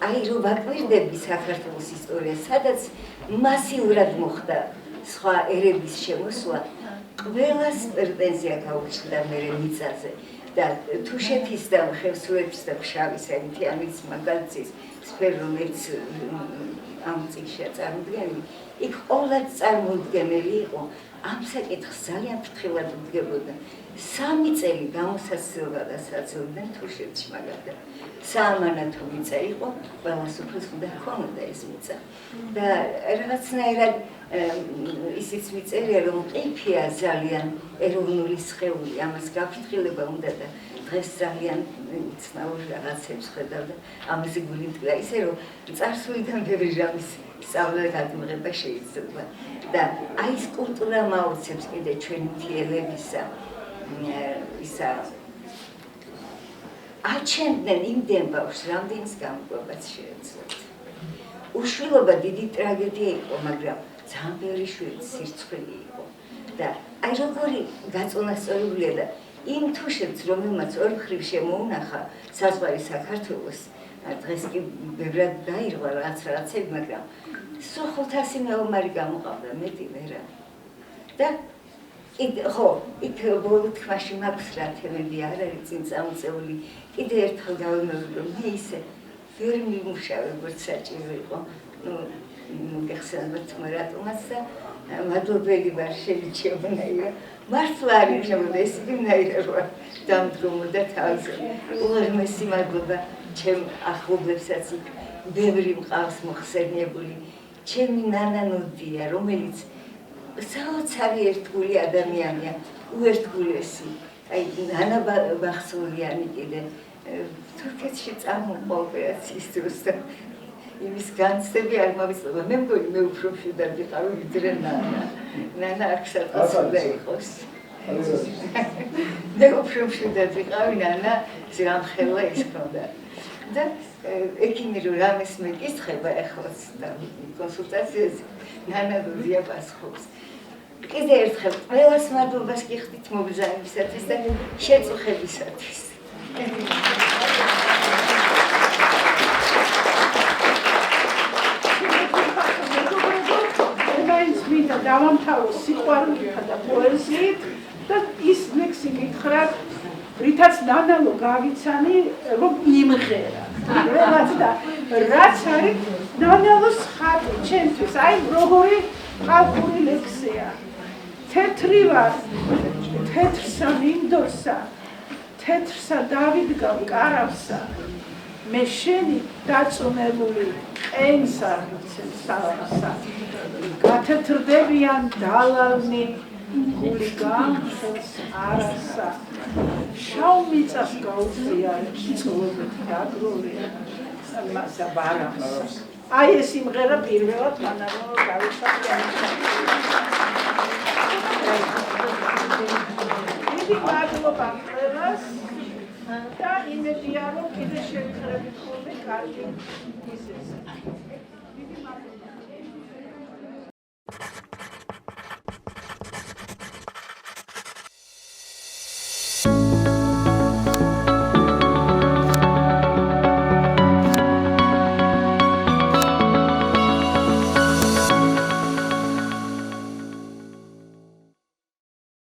[SPEAKER 2] აი რომ ვაკვირდები საქართველოს ისტორიას, სადაც მასიურად მოხდა სხვა ერების შემოსვლა, ყველას პრეტენზია გაუჩნდა მერე მიწაზე. და თუშეთის და ხევსურეთის და ფშავის ერთიანის მაგალითის სფერო, რომელიც ამ წიგნშია წარმოდგენილი, იქ ყოველად წარმოუდგენელი იყო, ამ საკითხს ძალიან ფრთხილად უდგებოდა. 3 წელი გამოსაცილებლად ასაცილდნენ თუშეთში მაგალითად. საამანათო მიწა იყო, ყველას უფლს უნდა ჰქონოდა ეს მიწა. და რაღაცნაირად ისიც მიწერია, რომ ყიფია ძალიან ეროვნული სხეული, ამას გაფრთხილება უნდა და დღეს ძალიან ცნაური რაღაცებს ხედავ და ამაზე გული მტკბა, ისე რომ წარსულიდან ბევრი ჟამის სწავლა გადმიღება შეიძლება. და აი ეს კულტურა მაუცებს კიდე ჩვენი მთიელებისა ისა აჩენდნენ იმდენ ბავშვს, რამდენის გამგებაც შეეძლოთ. უშვილობა დიდი ტრაგედია იყო, მაგრამ ძალიან ბევრი შვილი სირცხვილი იყო. და აი როგორი გაწონასწორებულია და იმ თუშეთს, რომელმაც ორ მხრივ შემოუნახა საზღვარი საქართველოს, დღეს კი ბევრად დაირღვა რაღაცები, მაგრამ სულ 500 მეომარი გამოყავდა, მეტი ვერა. და ხო, იქ ბოლო თქმაში მაქვს რა თემები არ არის წინ წამოწეული. კიდე ერთხელ გავიმეორე, რომ მე ისე ვერ მიმუშავე, როგორც საჭირო იყო. გეხსენებათ თქმა რატომაც და მადლობელი ვარ შემიჩემონაირა. მართლა არ იქნებოდა ეს იმნაირა რომ დამდგომოდა თავზე. უღრმესი მადლობა ჩემ ახლობლებსაც იქ ბევრი მყავს მოხსენიებული. ჩემი ნანა ნოდია, რომელიც საოცარი ერთგული ადამიანია, უერთგულესი. აი ნანა ბახსულიანი კიდე თურქეთში წამოყვა ოპერაციის დროს და იმის განცდები არ მოვიცნობა. მე მგონი მე უფრო მშვიდად ვიყავი ვიდრე ნანა. ნანა აქ სადღაც უნდა იყოს. მე უფრო მშვიდად ვიყავი, ნანა ზამხელა ის ქონდა. და ექიმი რომ რამეს მეკითხება ახლაც და კონსულტაციაზე ნანა დოდია პასუხობს. კიდე ერთხელ ყველას მადლობას გიხდით მობრძანებისათვის და შეწუხებისათვის.
[SPEAKER 1] მინდა დავამთავროს სიყვარულითა და პოეზიით და ის ლექსი გითხრათ, რითაც ნანალო გავიცანი, რომ იმღერა. რაც არის ნანალოს ხატი ჩემთვის, აი როგორი ხალხური ლექსია. თეთრი ვარ, თეთრსა მინდორსა, თეთრსა დავიდგავ კარავსა, მე შენი დაწუნებული ყენსა სავსა. გათეთრდებიან დალალნი გული გამხელს არასა. შავ მიწას გაუზიარებ წყლობით დაგროვია მასა ბარამს. აი ეს სიმღერა პირველად მანარო გავიცანი. დიდი მადლობა ყველას და იმედია რომ კიდე შევიხრებით ხოლმე კარგი ისეს. დიდი მადლობა.